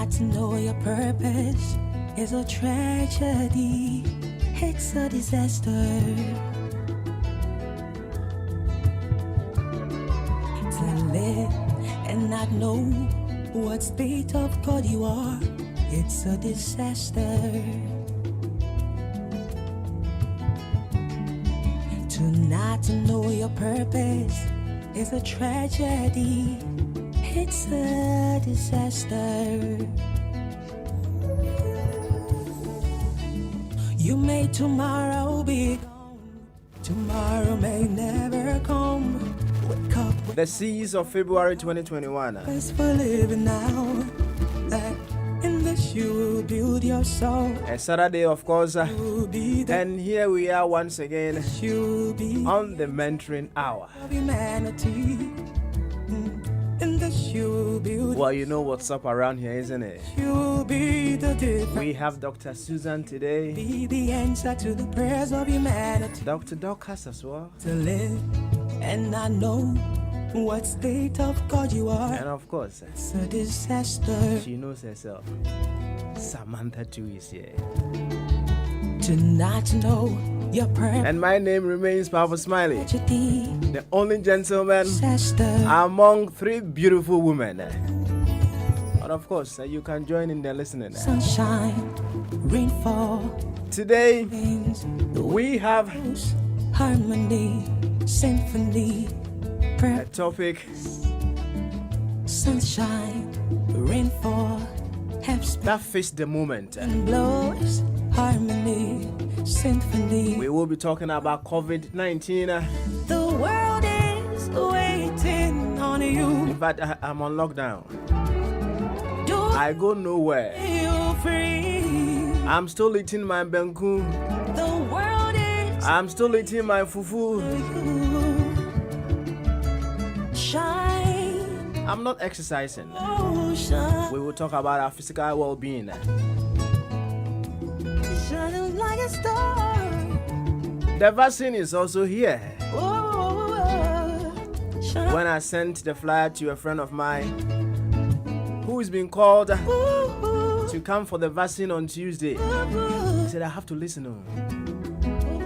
not to know your purpose is a tragedy. It's a disaster. To live and not know what state of God you are, it's a disaster. To not to know your purpose is a tragedy. It's a disaster. You may tomorrow be gone. Tomorrow may never come. Wake up. The seas of February 2021. Place for living now. In this you will build your soul. A Saturday, of course. And here we are once again on the mentoring hour. Humanity. Well, you know what's up around here, isn't it? We have Dr. Susan today. Be the answer to the prayers of humanity. Dr. Dorcas as well. To live and not know what state of God you are. And of course, it's a disaster. She knows herself. Samantha too is here. To not know your purpose. And my name remains Papa Smiley, the only gentleman among three beautiful women. And of course, you can join in the listening. Sunshine, rainfall. Today, we have harmony, symphony, a topic. Sunshine, rainfall, that fits the moment. And blows, harmony, symphony. We will be talking about COVID-19. The world is waiting on you. In fact, I'm on lockdown. I go nowhere. I'm still eating my benku. The world is. I'm still eating my fufu. Shine. I'm not exercising. Oh, shine. We will talk about our physical well-being. Shining like a star. The vaccine is also here. Shine. When I sent the flyer to a friend of mine who is being called to come for the vaccine on Tuesday, he said I have to listen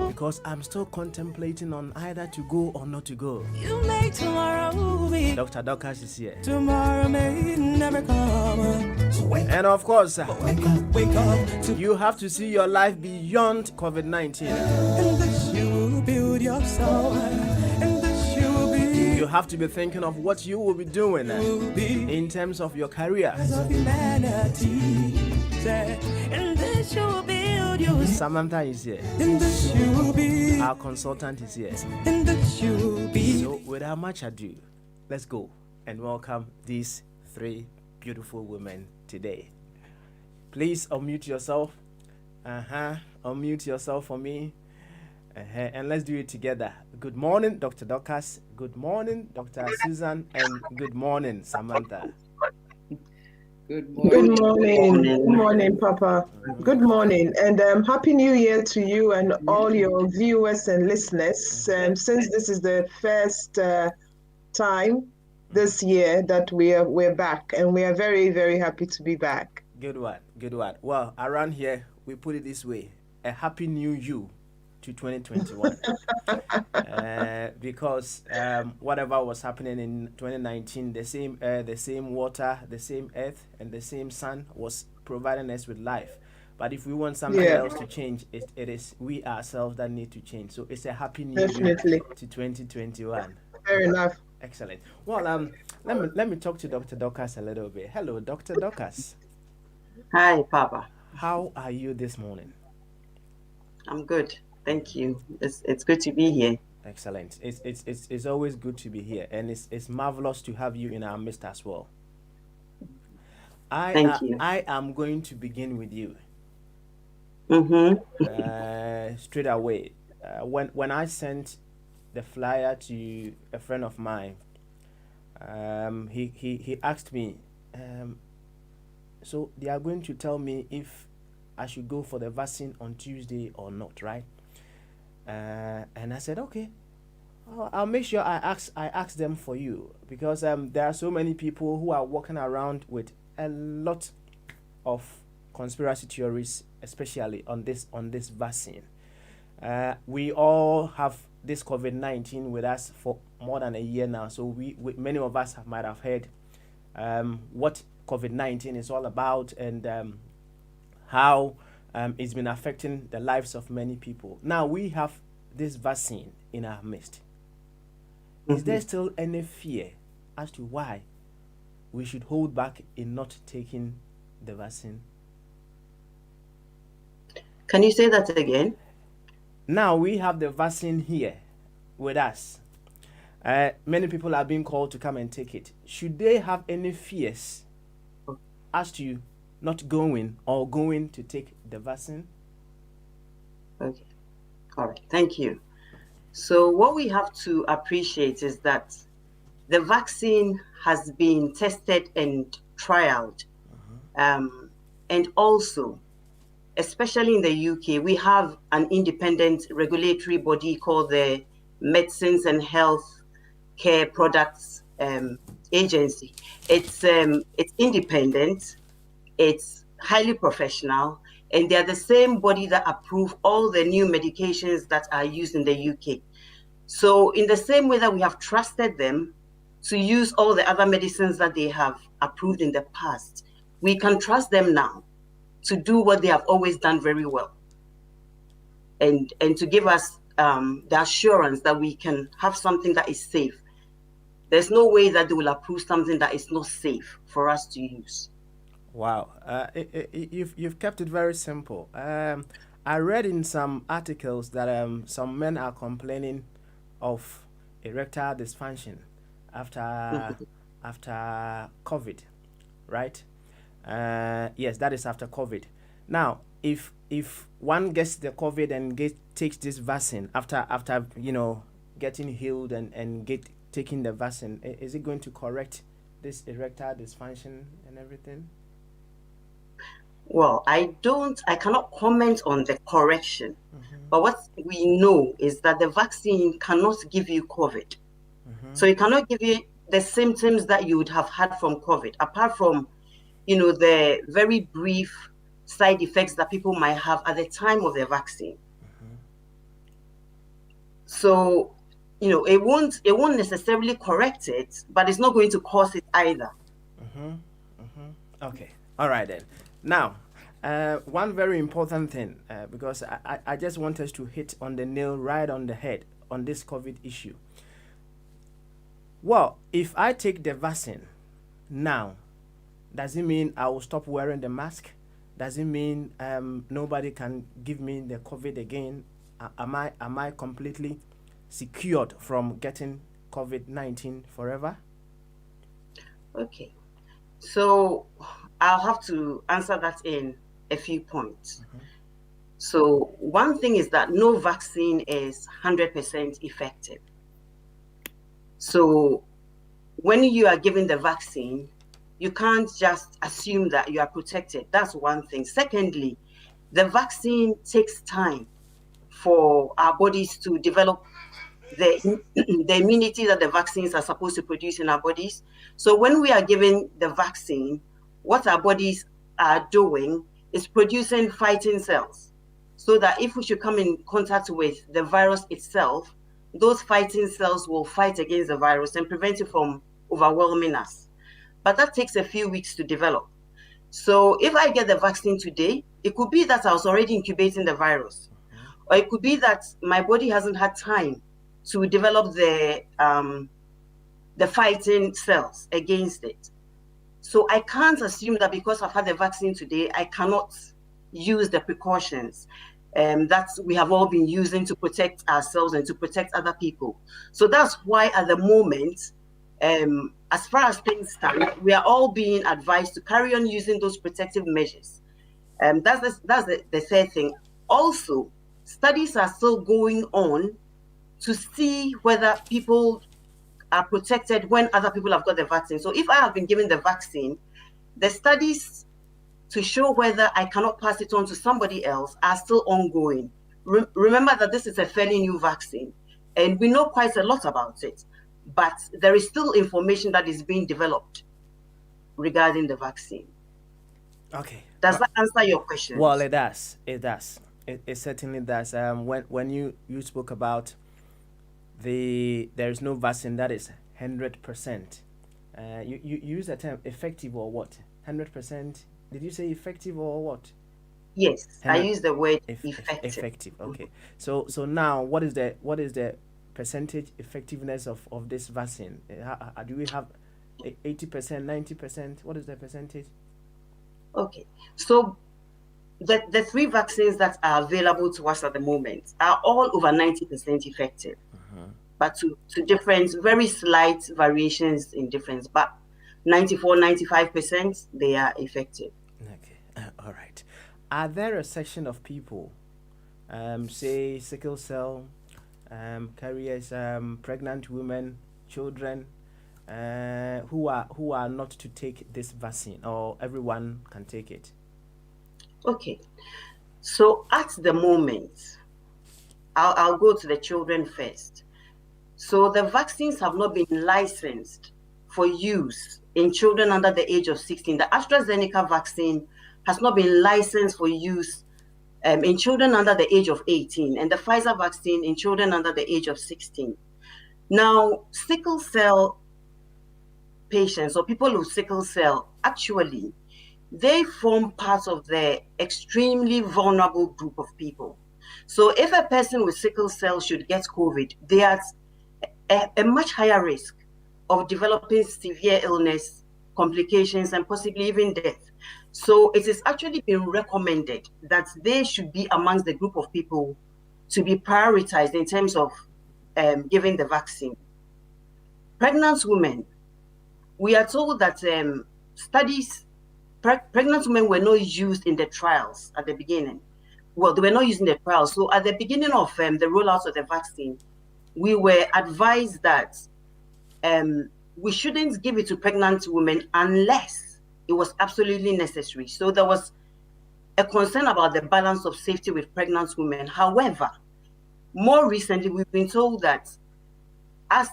because I'm still contemplating on either to go or not to go. You may tomorrow be. Dr. Dorcas is here. Tomorrow may never come. So wake and of course, wake up. You have to see your life beyond COVID-19. And this you will build your soul. And this you will be. You have to be thinking of what you will be doing in terms of your career. And this you will build your. Samantha is here. And this you will be. Our consultant is here. And this you will be. So without much ado, let's go and welcome these three beautiful women today. Please unmute yourself. Unmute yourself for me. And let's do it together. Good morning, Dr. Dorcas. Good morning, Dr. Susan. And good morning, Samantha. Good morning. Good morning. Good morning, Papa. Good morning. And Happy New Year to you and all your viewers and listeners. Since this is the first time this year that we're back, and we are very, very happy to be back. Good one. Good one. Well, around here, we put it this way. A happy new you to 2021. Because whatever was happening in 2019, the same air, the same water, the same earth, and the same sun was providing us with life. But if we want something else to change, it is we ourselves that need to change. So it's a happy new year to 2021. Fair enough. Excellent. Well, let me talk to Dr. Dorcas a little bit. Hello, Dr. Dorcas. Hi, Papa. How are you this morning? I'm good. Thank you. It's good to be here. Excellent. It's always good to be here, and it's marvelous to have you in our midst as well. Thank you. I am going to begin with you. Straight away. When I sent the flyer to a friend of mine, he asked me, so they are going to tell me if I should go for the vaccine on Tuesday or not, right? And I said, okay, I'll make sure I ask them for you, because there are so many people who are walking around with a lot of conspiracy theories, especially on this vaccine. We all have this COVID-19 with us for more than a year now, so we many of us might have heard what COVID-19 is all about, and how it's been affecting the lives of many people. Now we have this vaccine in our midst. Is there still any fear as to why we should hold back in not taking the vaccine? Can you say that again? Now we have the vaccine here with us. Many people are being called to come and take it. Should they have any fears as to not going or going to take the vaccine? Okay. All right. Thank you. So what we have to appreciate is that the vaccine has been tested and trialed. And also, especially in the UK, we have an independent regulatory body called the Medicines and Health Care Products Agency. It's independent, it's highly professional, and they're the same body that approve all the new medications that are used in the UK. So in the same way that we have trusted them to use all the other medicines that they have approved in the past, we can trust them now to do what they have always done very well, and to give us the assurance that we can have something that is safe. There's no way that they will approve something that is not safe for us to use. Wow, you've kept it very simple. I read in some articles that some men are complaining of erectile dysfunction after COVID, right? Yes, that is after COVID. Now, if one gets the COVID and takes this vaccine after getting healed and taking the vaccine, is it going to correct this erectile dysfunction and everything? Well, I cannot comment on the correction, but what we know is that the vaccine cannot give you COVID. So it cannot give you the symptoms that you would have had from COVID, apart from, the very brief side effects that people might have at the time of the vaccine. So, it won't necessarily correct it, but it's not going to cause it either. Okay, all right then. Now, one very important thing, because I just want us to hit on the nail right on the head on this COVID issue. Well, if I take the vaccine now, does it mean I will stop wearing the mask? Does it mean nobody can give me the COVID again? Am I completely secured from getting COVID-19 forever? Okay, so I'll have to answer that in a few points. So one thing is that no vaccine is 100% effective. So when you are given the vaccine, you can't just assume that you are protected. That's one thing. Secondly, the vaccine takes time for our bodies to develop the immunity that the vaccines are supposed to produce in our bodies. So when we are given the vaccine, what our bodies are doing is producing fighting cells, so that if we should come in contact with the virus itself, those fighting cells will fight against the virus and prevent it from overwhelming us. But that takes a few weeks to develop. So if I get the vaccine today, it could be that I was already incubating the virus, or it could be that my body hasn't had time to develop the fighting cells against it. So I can't assume that because I've had the vaccine today, I cannot use the precautions that we have all been using to protect ourselves and to protect other people. So that's why at the moment, as far as things stand, we are all being advised to carry on using those protective measures. That's the third thing. Also, studies are still going on to see whether people are protected when other people have got the vaccine. So if I have been given the vaccine, the studies to show whether I cannot pass it on to somebody else are still ongoing. Remember that this is a fairly new vaccine, and we know quite a lot about it, but there is still information that is being developed regarding the vaccine. Okay. Does that answer your question? Well, it does. It does. It certainly does. When you spoke about there is no vaccine that is 100%. You use the term effective or what? 100%. Did you say effective or what? Yes, I 100 use the word effective. effective. Okay. So now what is the percentage effectiveness of this vaccine? Do we have 80%, 90%? What is the percentage? Okay, so the three vaccines that are available to us at the moment are all over 90% effective, but to different, very slight variations in difference, but 94, 95%, they are effective. Okay. All right. Are there a section of people, say sickle cell, carriers, pregnant women, children, who are not to take this vaccine, or everyone can take it? Okay, so at the moment, I'll go to the children first. So the vaccines have not been licensed for use in children under the age of 16. The AstraZeneca vaccine has not been licensed for use in children under the age of 18, and the Pfizer vaccine in children under the age of 16. Now, sickle cell patients or people with sickle cell, actually, they form part of the extremely vulnerable group of people. So if a person with sickle cell should get COVID, they are at a much higher risk of developing severe illness, complications, and possibly even death. So it is actually been recommended that they should be amongst the group of people to be prioritized in terms of giving the vaccine. Pregnant women, we are told that pregnant women were not used in the trials at the beginning. Well, they were not used in the trials. So at the beginning of the rollout of the vaccine, we were advised that we shouldn't give it to pregnant women unless it was absolutely necessary. So there was a concern about the balance of safety with pregnant women. However, more recently, we've been told that as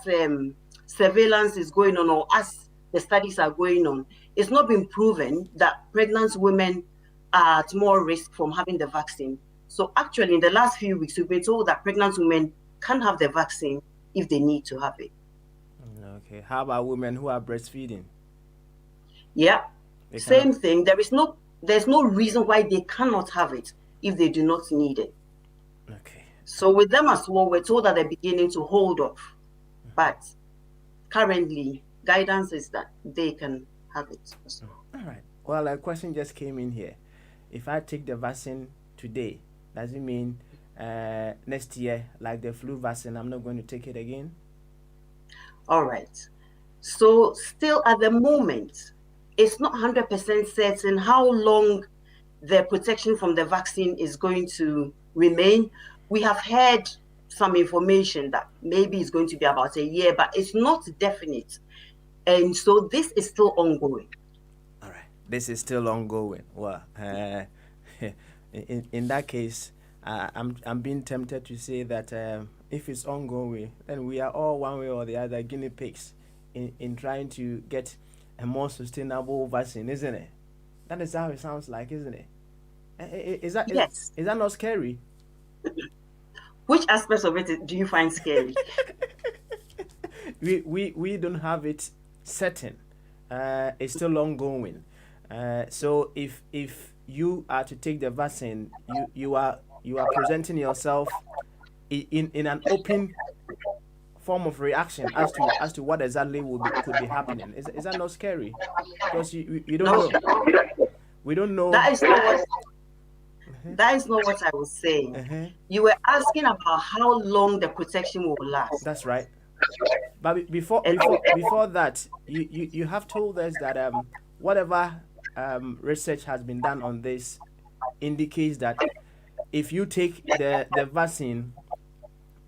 surveillance is going on, or as the studies are going on, it's not been proven that pregnant women are at more risk from having the vaccine. So actually, in the last few weeks, we've been told that pregnant women can have the vaccine if they need to have it. Okay. How about women who are breastfeeding? Yeah, same thing. There's no reason why they cannot have it if they do not need it. Okay. So with them as well, we're told that they're beginning to hold off, but currently guidance is that they can have it as well. All right. Well, a question just came in here. If I take the vaccine today, does it mean next year, like the flu vaccine, I'm not going to take it again? All right. So still at the moment, it's not 100% certain how long the protection from the vaccine is going to remain. We have heard some information that maybe it's going to be about a year, but it's not definite. And so this is still ongoing. All right. This is still ongoing. Well, in that case, I'm being tempted to say that if it's ongoing, then we are all one way or the other guinea pigs in trying to get a more sustainable vaccine, isn't it? That is how it sounds like, isn't it? Yes. Is that not scary? Which aspects of it do you find scary? we don't have it certain. It's still ongoing. So if you are to take the vaccine, you are presenting yourself in an open form of reaction as to what exactly could be happening. Is that not scary? Because you don't know. We don't know. That is not what I was saying. You were asking about how long the protection will last. That's right. But before that, you have told us that whatever research has been done on this indicates that if you take the vaccine,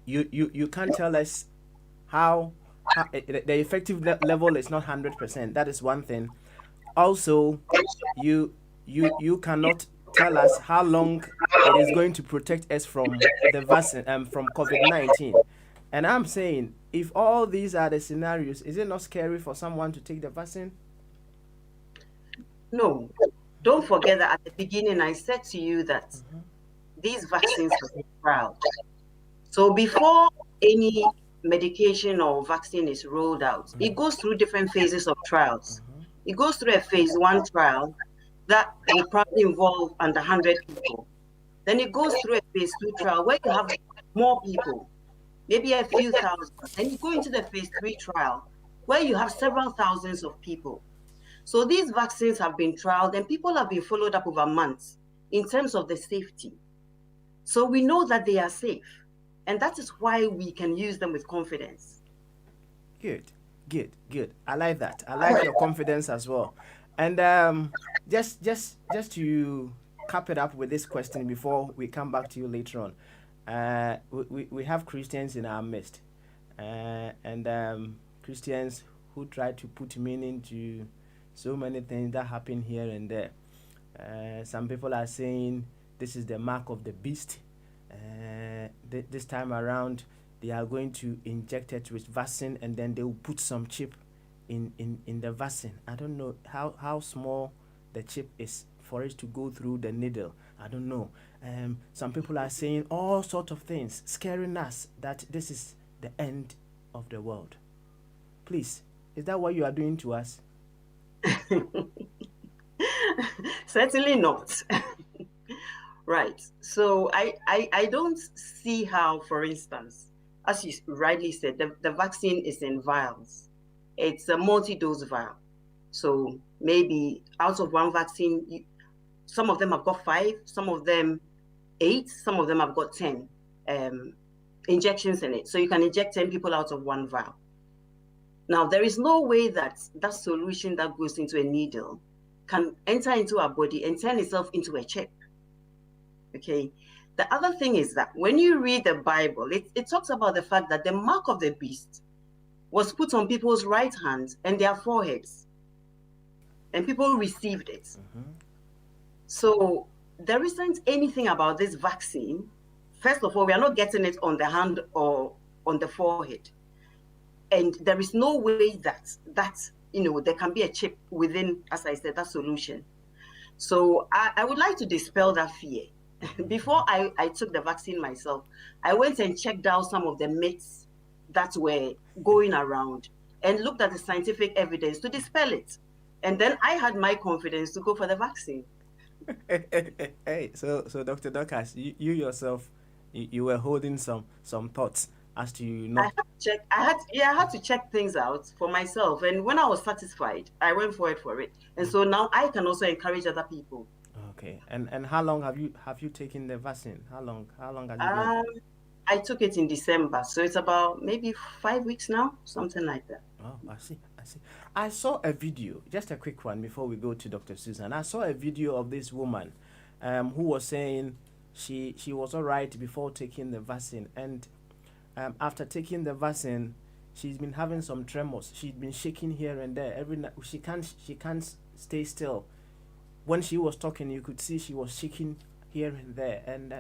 you can't tell us how the effective level is not 100%. That is one thing. Also, you cannot tell us how long it is going to protect us from the vaccine from COVID-19. And I'm saying, if all these are the scenarios, is it not scary for someone to take the vaccine? No, Don't forget that at the beginning, I said to you that these vaccines have been trialed. So before any medication or vaccine is rolled out, it goes through different phases of trials. It goes through a phase 1 trial that will probably involve under 100 people. Then it goes through a phase 2 trial where you have more people, maybe a few thousand. Then you go into the phase 3 trial where you have several thousands of people. So these vaccines have been trialed and people have been followed up over months in terms of the safety. So we know that they are safe. And that is why we can use them with confidence. Good. I like that. I like your confidence as well. And just to cap it up with this question before we come back to you later on. We have Christians in our midst, and Christians who try to put meaning to so many things that happen here and there. Some people are saying this is the mark of the beast. This time around, they are going to inject it with vaccine, and then they will put some chip in the vaccine. I don't know how small the chip is for it to go through the needle. I don't know. Some people are saying all sorts of things, scaring us that this is the end of the world. Please, is that what you are doing to us? Certainly not. Right. So I don't see how, for instance, as you rightly said, the vaccine is in vials. It's a multi-dose vial. So maybe out of one vaccine, some of them have got 5, some of them 8, some of them have got 10 injections in it. So you can inject 10 people out of one vial. Now, there is no way that that solution that goes into a needle can enter into our body and turn itself into a chip. Okay. The other thing is that when you read the Bible, it talks about the fact that the mark of the beast was put on people's right hands and their foreheads, and people received it. So there isn't anything about this vaccine. First of all, we are not getting it on the hand or on the forehead. And there is no way that there can be a chip within, as I said, that solution. So I would like to dispel that fear. Before I took the vaccine myself, I went and checked out some of the myths that were going around and looked at the scientific evidence to dispel it. And then I had my confidence to go for the vaccine. Hey, so Dr. Dorcas, you yourself, you were holding some thoughts as to not. I had to check things out for myself, and when I was satisfied, I went for it. And so now I can also encourage other people. Okay, and how long have you taken the vaccine? How long have you been? I took it in December, so it's about maybe 5 weeks now, something like that. Oh, I see. I saw a video, just a quick one before we go to Dr. Susan. I saw a video of this woman who was saying she was all right before taking the vaccine, and after taking the vaccine, she's been having some tremors. She's been shaking here and there. Every night she can't stay still. When she was talking, you could see she was shaking here and there, and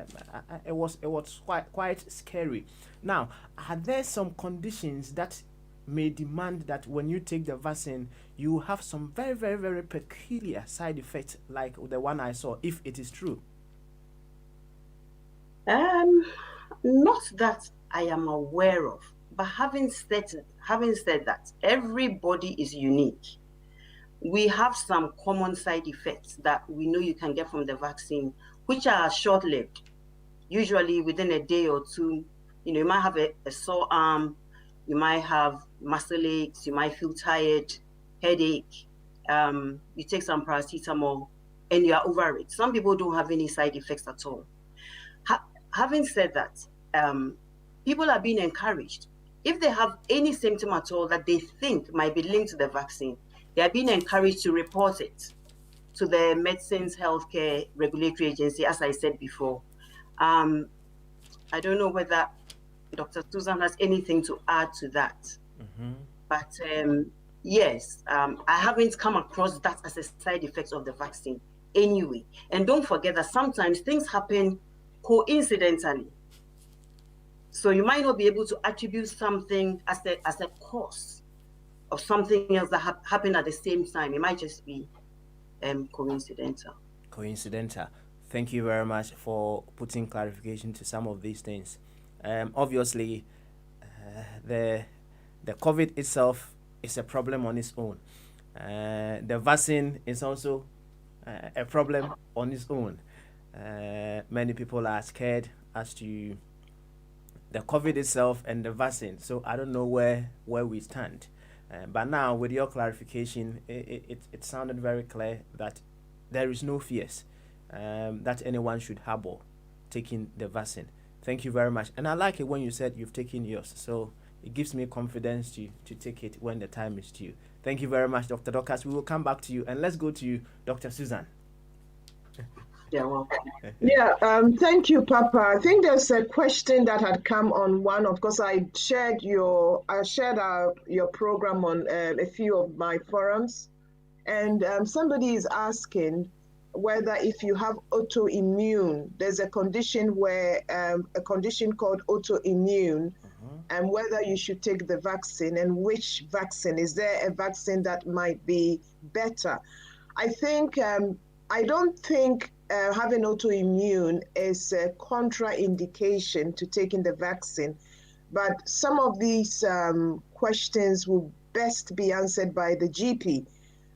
it was quite scary. Now, are there some conditions that may demand that when you take the vaccine, you have some very, very, very peculiar side effects like the one I saw, if it is true? Not that I am aware of, but having said that, everybody is unique. We have some common side effects that we know you can get from the vaccine, which are short-lived. Usually within a day or two, you might have a sore arm, you might have muscle aches, you might feel tired, headache. You take some paracetamol and you are over it. Some people don't have any side effects at all. Having said that, people are being encouraged. If they have any symptom at all that they think might be linked to the vaccine, they are being encouraged to report it to the Medicines Healthcare Regulatory Agency, as I said before. I don't know whether Dr. Susan has anything to add to that. But yes, I haven't come across that as a side effect of the vaccine anyway. And don't forget that sometimes things happen coincidentally. So you might not be able to attribute something as a cause of something else that happened at the same time. It might just be coincidental. Coincidental. Thank you very much for putting clarification to some of these things. Obviously, the COVID itself is a problem on its own. The vaccine is also a problem on its own. Many people are scared as to the COVID itself and the vaccine. So I don't know where we stand. But now with your clarification, it sounded very clear that there is no fears that anyone should harbor taking the vaccine. Thank you very much. And I like it when you said you've taken yours. So it gives me confidence to take it when the time is due. Thank you very much, Dr. Dorcas. We will come back to you. And let's go to you, Dr. Susan. Yeah, well. Yeah, thank you, Papa. I think there's a question that had come on one. Of course, I shared your program on a few of my forums, and somebody is asking whether if you have autoimmune, there's a condition where a condition called autoimmune, and whether you should take the vaccine and which vaccine. Is there a vaccine that might be better? I think I don't think having autoimmune is a contraindication to taking the vaccine, but some of these questions will best be answered by the GP.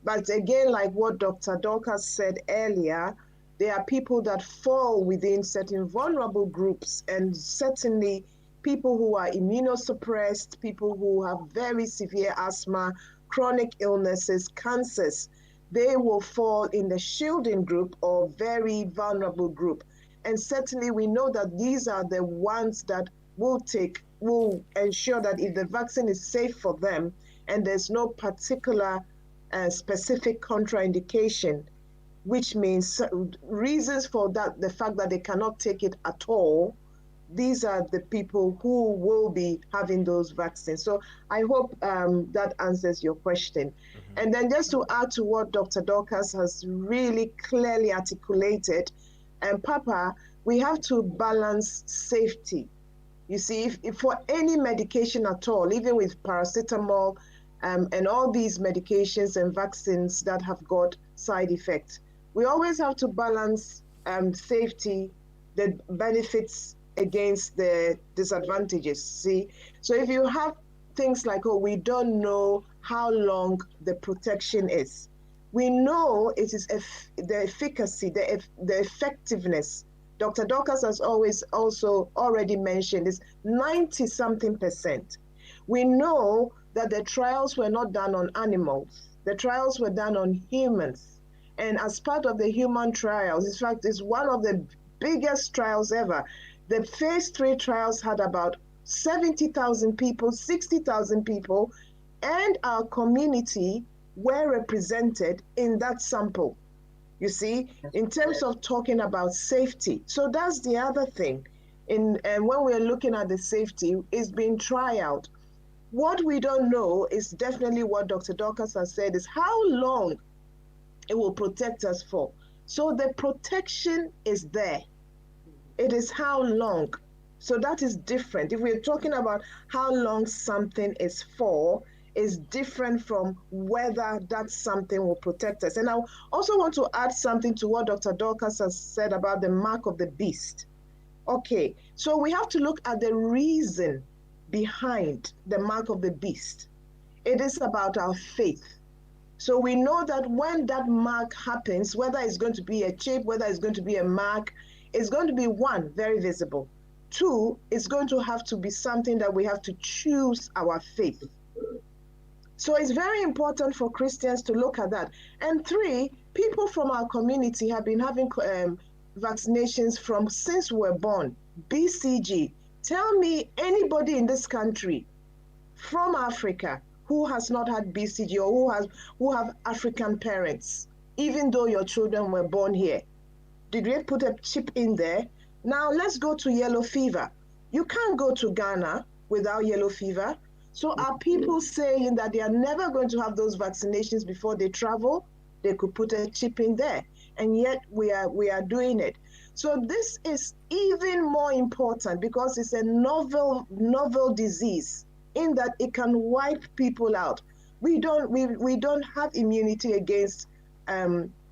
But again, like what Dr. Dorcas said earlier, there are people that fall within certain vulnerable groups, and certainly people who are immunosuppressed, people who have very severe asthma, chronic illnesses, cancers. They will fall in the shielding group or very vulnerable group. And certainly we know that these are the ones that will ensure that if the vaccine is safe for them and there's no particular specific contraindication, which means reasons for that, the fact that they cannot take it at all, these are the people who will be having those vaccines. So I hope that answers your question. And then just to add to what Dr. Dorcas has really clearly articulated, and Papa, we have to balance safety. You see, if for any medication at all, even with paracetamol and all these medications and vaccines that have got side effects, we always have to balance safety, the benefits against the disadvantages. See, so if you have things like, oh, we don't know how long the protection is. We know it is the efficacy, the effectiveness. Dr. Dorcas has also already mentioned is 90-something%. We know that the trials were not done on animals. The trials were done on humans. And as part of the human trials, in fact, it's one of the biggest trials ever. The phase 3 trials had about 70,000 people, 60,000 people, and our community were represented in that sample, you see, in terms of talking about safety. So that's the other thing. And when we're looking at the safety, it's being tried out. What we don't know is definitely what Dr. Dorcas has said is how long it will protect us for. So the protection is there. It is how long. So that is different. If we're talking about how long something is for, is different from whether that something will protect us. And I also want to add something to what Dr. Dorcas has said about the mark of the beast. Okay, so we have to look at the reason behind the mark of the beast. It is about our faith. So we know that when that mark happens, whether it's going to be a chip, whether it's going to be a mark, it's going to be one, very visible. Two, it's going to have to be something that we have to choose our faith. So it's very important for Christians to look at that. And three, people from our community have been having vaccinations from since we were born. BCG. Tell me anybody in this country from Africa who has not had BCG or who have African parents, even though your children were born here. Did we put a chip in there? Now let's go to yellow fever. You can't go to Ghana without yellow fever. So are people saying that they are never going to have those vaccinations before they travel? They could put a chip in there, and yet we are doing it. So this is even more important because it's a novel disease in that it can wipe people out. We don't have immunity against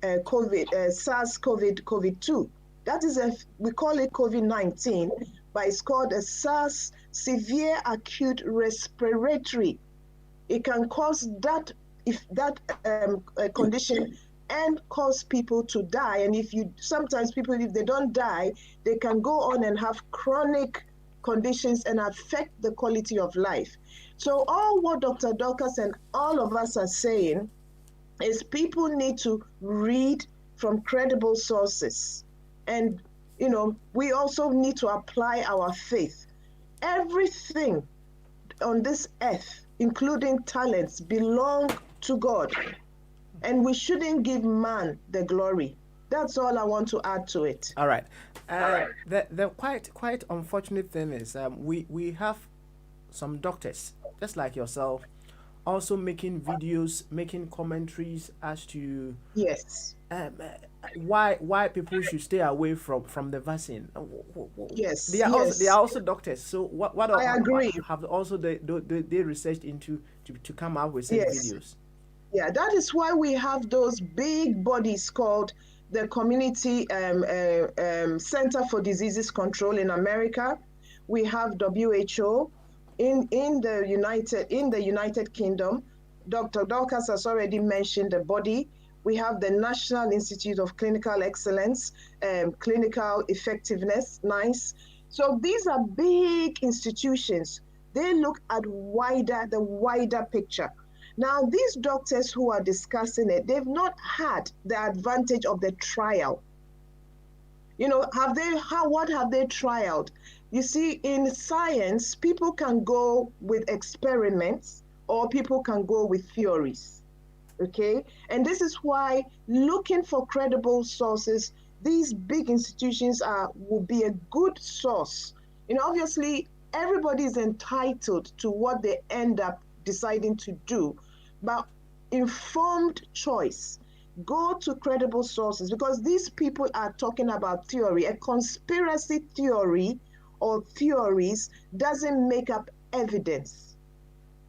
SARS-CoV-2. That is we call it COVID-19, but it's called a SARS, severe acute respiratory. It can cause that condition and cause people to die. And sometimes people, if they don't die, they can go on and have chronic conditions and affect the quality of life. So all what Dr. Dorcas and all of us are saying is people need to read from credible sources. And, we also need to apply our faith. Everything on this earth, including talents, belong to God. And we shouldn't give man the glory. That's all I want to add to it. All right. The quite unfortunate thing is we have some doctors, just like yourself, also making videos, making commentaries as to yes, why people should stay away from the vaccine. Yes, they are also doctors. So what I agree. Have also they researched into to come up with such videos. Yeah, that is why we have those big bodies called the Community Center for Diseases Control in America. We have WHO in the United Kingdom. Dr. Dorcas has already mentioned the body. We have the National Institute of Clinical Excellence, Clinical Effectiveness, NICE. So these are big institutions. They look at the wider picture. Now, these doctors who are discussing it, they've not had the advantage of the trial. What have they trialed? You see, in science, people can go with experiments or people can go with theories, okay? And this is why looking for credible sources, these big institutions will be a good source. Obviously, everybody is entitled to what they end up deciding to do, but informed choice. Go to credible sources, because these people are talking about theory. A conspiracy theory or theories doesn't make up evidence.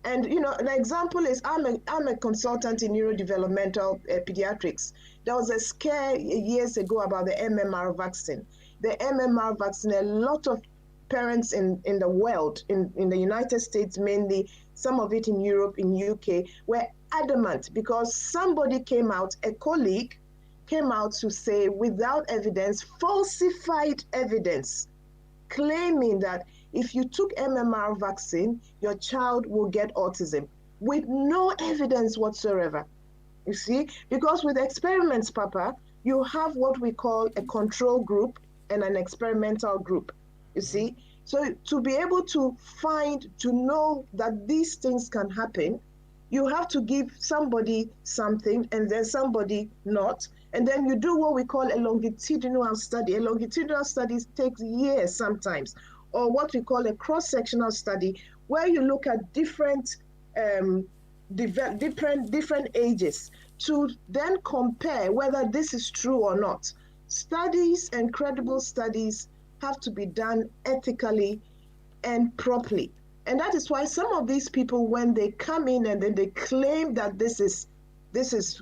And an example is I'm a consultant in neurodevelopmental pediatrics. There was a scare years ago about the MMR vaccine. The MMR vaccine, a lot of parents in the world, in the United States mainly, some of it in Europe, in UK, were adamant because somebody came out, a colleague came out to say without evidence, falsified evidence, claiming that if you took MMR vaccine, your child will get autism, with no evidence whatsoever. You see, because with experiments, Papa, you have what we call a control group and an experimental group. You see, so to be able to know that these things can happen, you have to give somebody something and then somebody not. And then you do what we call a longitudinal study. A longitudinal study takes years sometimes, or what we call a cross-sectional study, where you look at different ages to then compare whether this is true or not. Studies and credible studies have to be done ethically and properly. And that is why some of these people, when they come in and then they claim that this is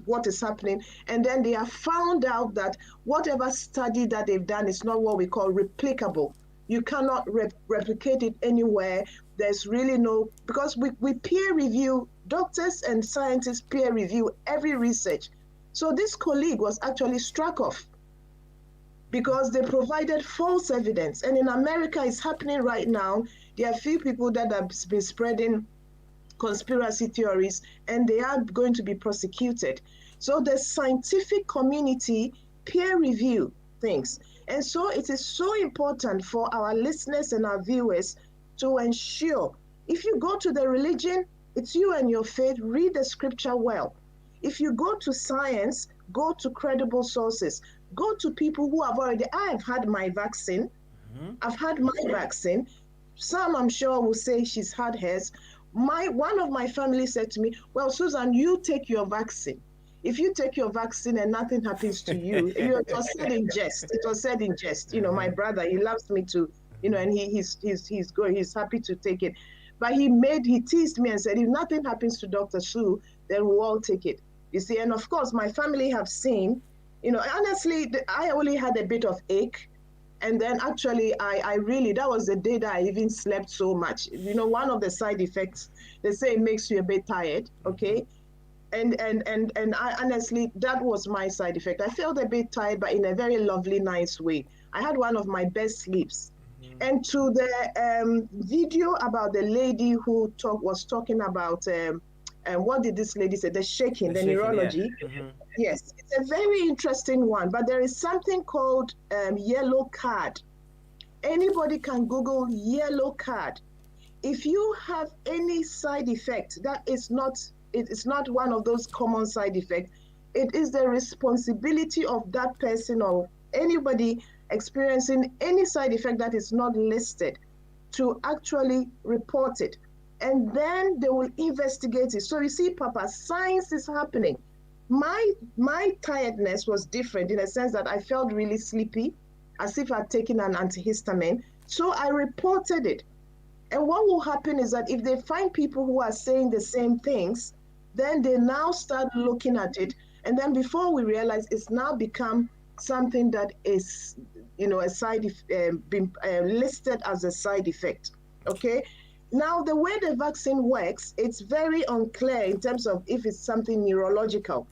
what is happening, and then they have found out that whatever study that they've done is not what we call replicable. You cannot replicate it anywhere. There's really no, because we peer review, doctors and scientists peer review every research. So this colleague was actually struck off because they provided false evidence. And in America, it's happening right now. There are a few people that have been spreading conspiracy theories, and they are going to be prosecuted. So the scientific community peer review things. And so it is so important for our listeners and our viewers to ensure, if you go to the religion, it's you and your faith, read the scripture well. If you go to science, go to credible sources. Go to people who have already, I've had my vaccine. I've had my vaccine. Some, I'm sure, will say she's had hers. One of my family said to me, well, Susan, you take your vaccine. If you take your vaccine and nothing happens to you, it was said in jest. It was said in jest. My brother, he loves me to, and he's happy to take it. But he teased me and said, if nothing happens to Dr. Sue, then we'll all take it. You see, and of course, my family have seen Honestly, I only had a bit of ache. And then actually, I really, that was the day that I even slept so much. One of the side effects, they say it makes you a bit tired, okay? And I honestly, that was my side effect. I felt a bit tired, but in a very lovely, nice way. I had one of my best sleeps. And to the video about the lady who was talking about, what did this lady say? The shaking, the shaking, yeah. neurology. Yes, it's a very interesting one, but there is something called yellow card. Anybody can Google yellow card. If you have any side effect that is not, it is not one of those common side effects, it is the responsibility of that person or anybody experiencing any side effect that is not listed to actually report it. And then they will investigate it. So you see, Papa, science is happening. My tiredness was different in a sense that I felt really sleepy, as if I'd taken an antihistamine. So I reported it. And what will happen is that if they find people who are saying the same things, then they now start looking at it. And then before we realize, it's now become something that is, a side been listed as a side effect. Okay. Now, the way the vaccine works, it's very unclear in terms of if it's something neurological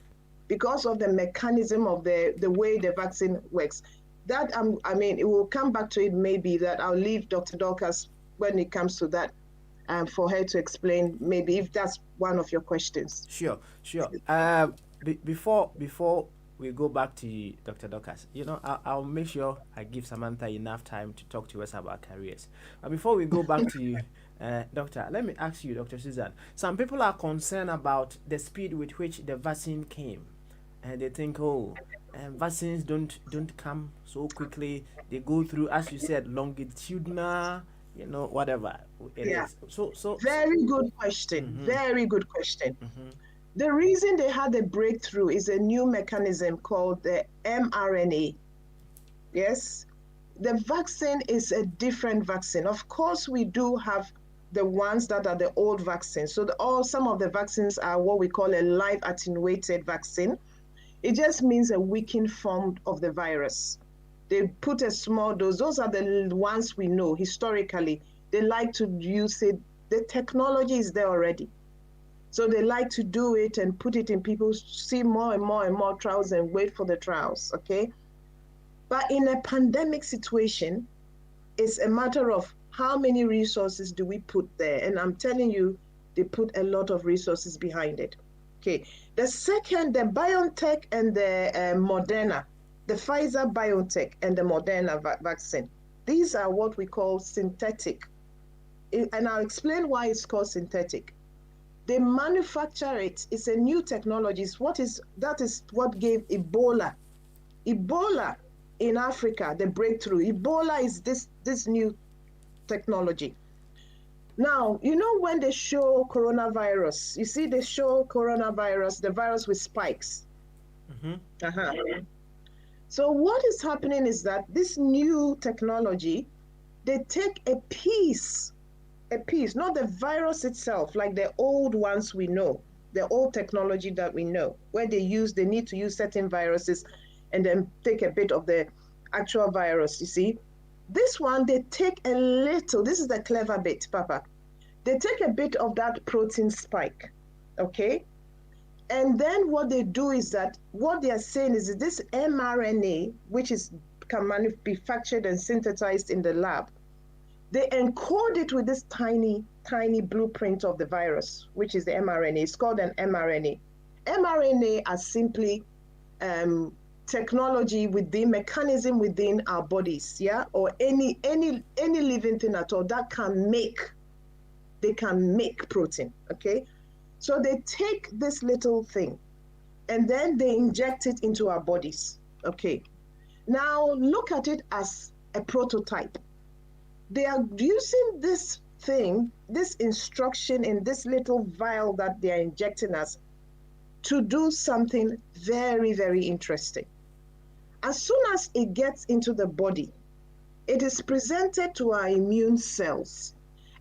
because of the mechanism of the way the vaccine works. That, it will come back to it maybe, that I'll leave Dr. Dorcas when it comes to that, for her to explain, maybe, if that's one of your questions. Sure. Before we go back to Dr. Dorcas, I'll make sure I give Samantha enough time to talk to us about careers. But before we go back to you, Doctor, let me ask you, Dr. Susan. Some people are concerned about the speed with which the vaccine came, and they think, vaccines don't come so quickly. They go through, as you said, longitudinal, whatever it is. So very good question. Very good question. The reason they had a breakthrough is a new mechanism called the mRNA. Yes, the vaccine is a different vaccine. Of course, we do have the ones that are the old vaccines. So some of the vaccines are what we call a live attenuated vaccine. It just means a weakened form of the virus. They put a small dose. Those are the ones we know historically. They like to use it. The technology is there already. So they like to do it and put it in people, see more and more and more trials and wait for the trials, okay? But in a pandemic situation, it's a matter of how many resources do we put there? And I'm telling you, they put a lot of resources behind it. Okay. The second, the BioNTech and the Moderna, the Pfizer BioNTech and the Moderna vaccine, these are what we call synthetic. And I'll explain why it's called synthetic. They manufacture it. It's a new technology. That is what gave Ebola in Africa the breakthrough. Ebola is this new technology. Now, when they show coronavirus, you see they show coronavirus, the virus with spikes. So what is happening is that this new technology, they take a piece, not the virus itself, like the old ones we know, the old technology that we know, where they need to use certain viruses and then take a bit of the actual virus, you see. This one, they take a little, this is the clever bit, Papa. They take a bit of that protein spike, okay? And then what they do is that, what they are saying is that this mRNA, which can manufactured and synthesized in the lab, they encode it with this tiny, tiny blueprint of the virus, which is the mRNA. It's called an mRNA. mRNA are simply technology within, mechanism within our bodies, yeah, or any living thing at all that can make protein, okay? So they take this little thing and then they inject it into our bodies, okay? Now look at it as a prototype. They are using this thing, this instruction in this little vial that they are injecting us to do something very, very interesting. As soon as it gets into the body, it is presented to our immune cells.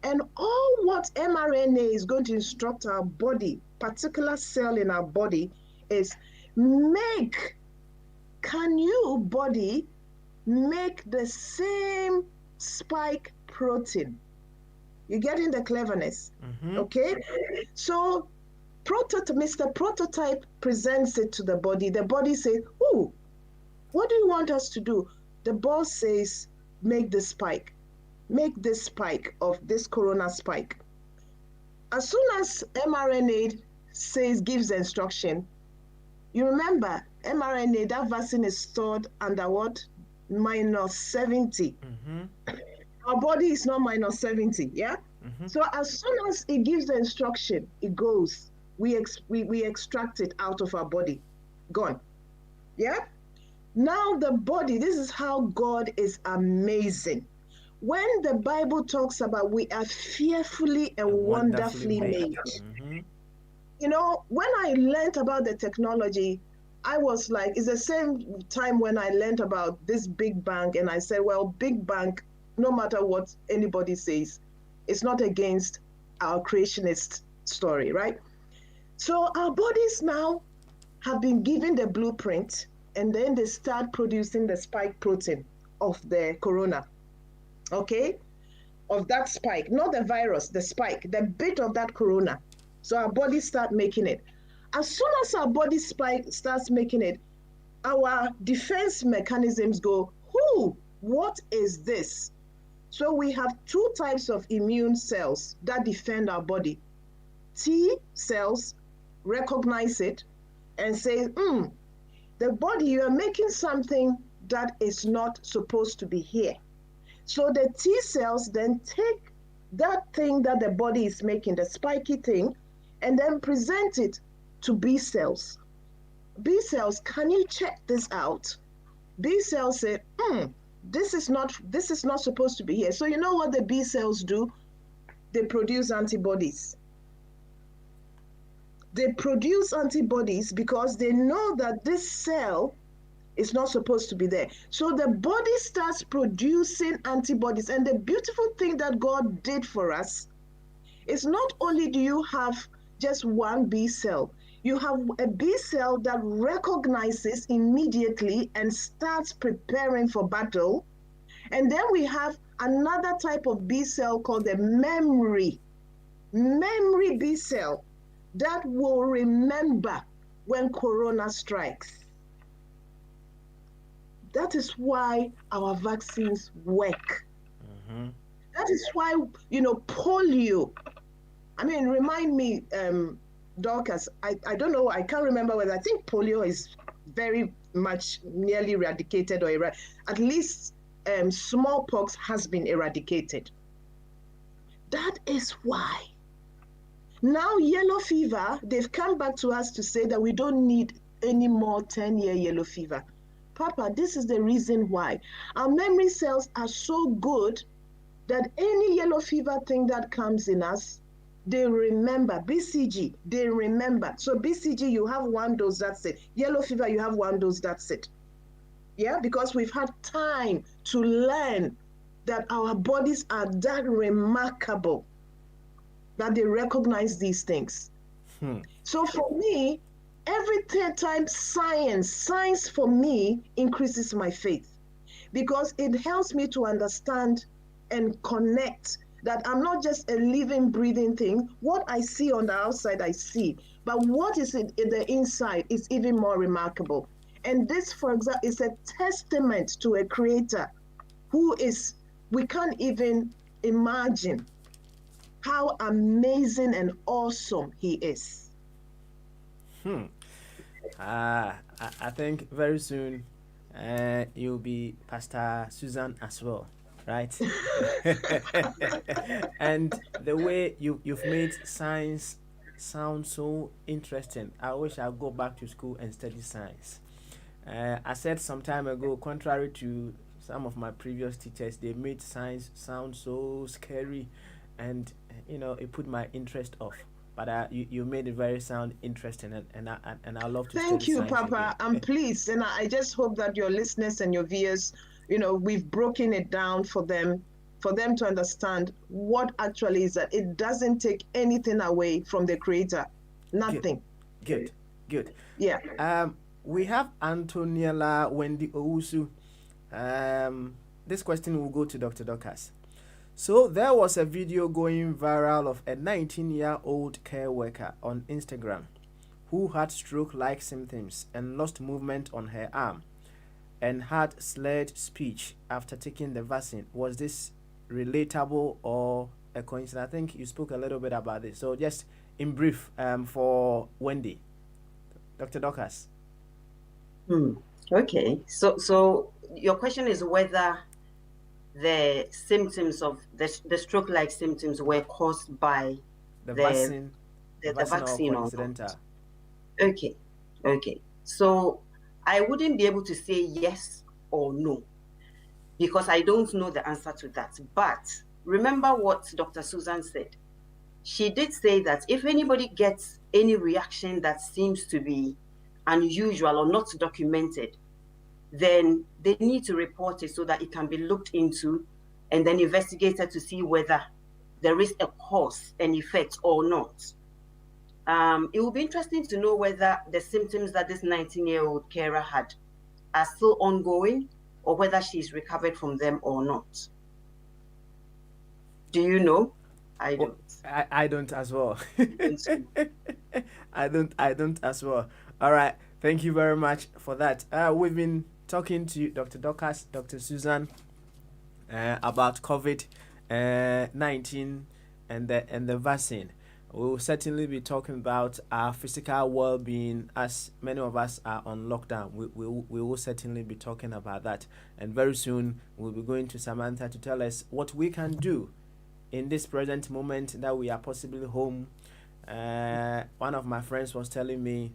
And all what mRNA is going to instruct our body, particular cell in our body, is make can you, body, make the same spike protein? You're getting the cleverness, okay? So Mr. Prototype presents it to the body. The body says, "Oh, what do you want us to do?" The boss says, "Make the spike. Make this spike of this corona spike." As soon as mRNA gives the instruction, you remember mRNA, that vaccine is stored under what? -70. Our body is not -70, yeah? So as soon as it gives the instruction, it goes. We extract it out of our body. Gone. Yeah? Now the body, this is how God is amazing. When the Bible talks about we are fearfully and wonderfully made. You know, when I learned about the technology, I was like, it's the same time when I learned about this Big Bang, and I said, well, Big Bang, no matter what anybody says, it's not against our creationist story, right? So our bodies now have been given the blueprint, and then they start producing the spike protein of the corona, okay? Of that spike, not the virus, the spike, the bit of that corona. So our bodies start making it. As soon as our body starts making it, our defense mechanisms go, what is this? So we have two types of immune cells that defend our body. T cells recognize it and say, the body, you are making something that is not supposed to be here. So the T cells then take that thing that the body is making, the spiky thing, and then present it to B cells. B cells, can you check this out? B cells say, this is not supposed to be here. So you know what the B cells do? They produce antibodies. They produce antibodies because they know that this cell is not supposed to be there. So the body starts producing antibodies. And the beautiful thing that God did for us is not only do you have just one B cell, you have a B cell that recognizes immediately and starts preparing for battle. And then we have another type of B cell called the memory B cell that will remember when corona strikes. That is why our vaccines work. That is why, polio. I mean, remind me, Dorcas, I don't know, I can't remember whether, I think polio is very much nearly eradicated or at least smallpox has been eradicated. That is why. Now yellow fever, they've come back to us to say that we don't need any more 10-year yellow fever. Papa, this is the reason why. Our memory cells are so good that any yellow fever thing that comes in us, they remember. BCG, they remember. So BCG, you have one dose, that's it. Yellow fever, you have one dose, that's it. Yeah, because we've had time to learn that our bodies are that remarkable that they recognize these things. So for me, every time science for me increases my faith, because it helps me to understand and connect that I'm not just a living, breathing thing. What I see on the outside, I see. But what is in the inside is even more remarkable. And this, for example, is a testament to a creator who is, we can't even imagine how amazing and awesome he is. I think very soon you'll be Pastor Susan as well, right? And the way you've made science sound so interesting, I wish I'd go back to school and study science. I said some time ago, contrary to some of my previous teachers, they made science sound so scary, and it put my interest off. But you made it very sound interesting, and I love to. Thank you, Papa. Again. I'm pleased, and I just hope that your listeners and your viewers, we've broken it down for them to understand what actually is that. It doesn't take anything away from the Creator, nothing. Good. Yeah. we have Antoniela Wendy Owusu. This question will go to Dr. Dorcas. So there was a video going viral of a 19-year-old care worker on Instagram who had stroke-like symptoms and lost movement on her arm and had slurred speech after taking the vaccine. Was this relatable or a coincidence? I think you spoke a little bit about this. So just in brief, for Wendy, Dr. Dorcas. Okay. So your question is whether the symptoms of the stroke-like symptoms were caused by the vaccine, the vaccine or coincidental. Okay. So I wouldn't be able to say yes or no because I don't know the answer to that. But remember what Dr. Susan said. She did say that if anybody gets any reaction that seems to be unusual or not documented, then they need to report it so that it can be looked into and then investigated to see whether there is a cause and effect or not. It will be interesting to know whether the symptoms that this 19-year-old carer had are still ongoing or whether she's recovered from them or not. Do you know? I don't. I don't as well. I don't as well. All right. Thank you very much for that. We've been talking to Dr. Dorcas, Dr. Susan, about COVID-19 and the vaccine. We will certainly be talking about our physical well-being as many of us are on lockdown. We will certainly be talking about that. And very soon we'll be going to Samantha to tell us what we can do in this present moment that we are possibly home. One of my friends was telling me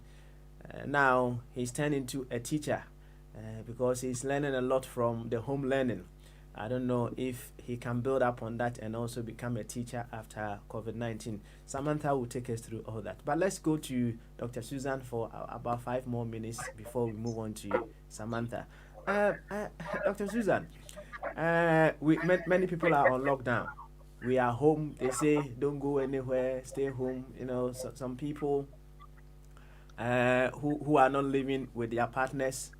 now he's turned into a teacher because he's learning a lot from the home learning. I don't know if he can build up on that and also become a teacher after COVID-19. Samantha will take us through all that. But let's go to Dr. Susan for about 5 more minutes before we move on to Samantha. Dr. Susan, many people are on lockdown. We are home. They say don't go anywhere, stay home. You know, some people who are not living with their partners,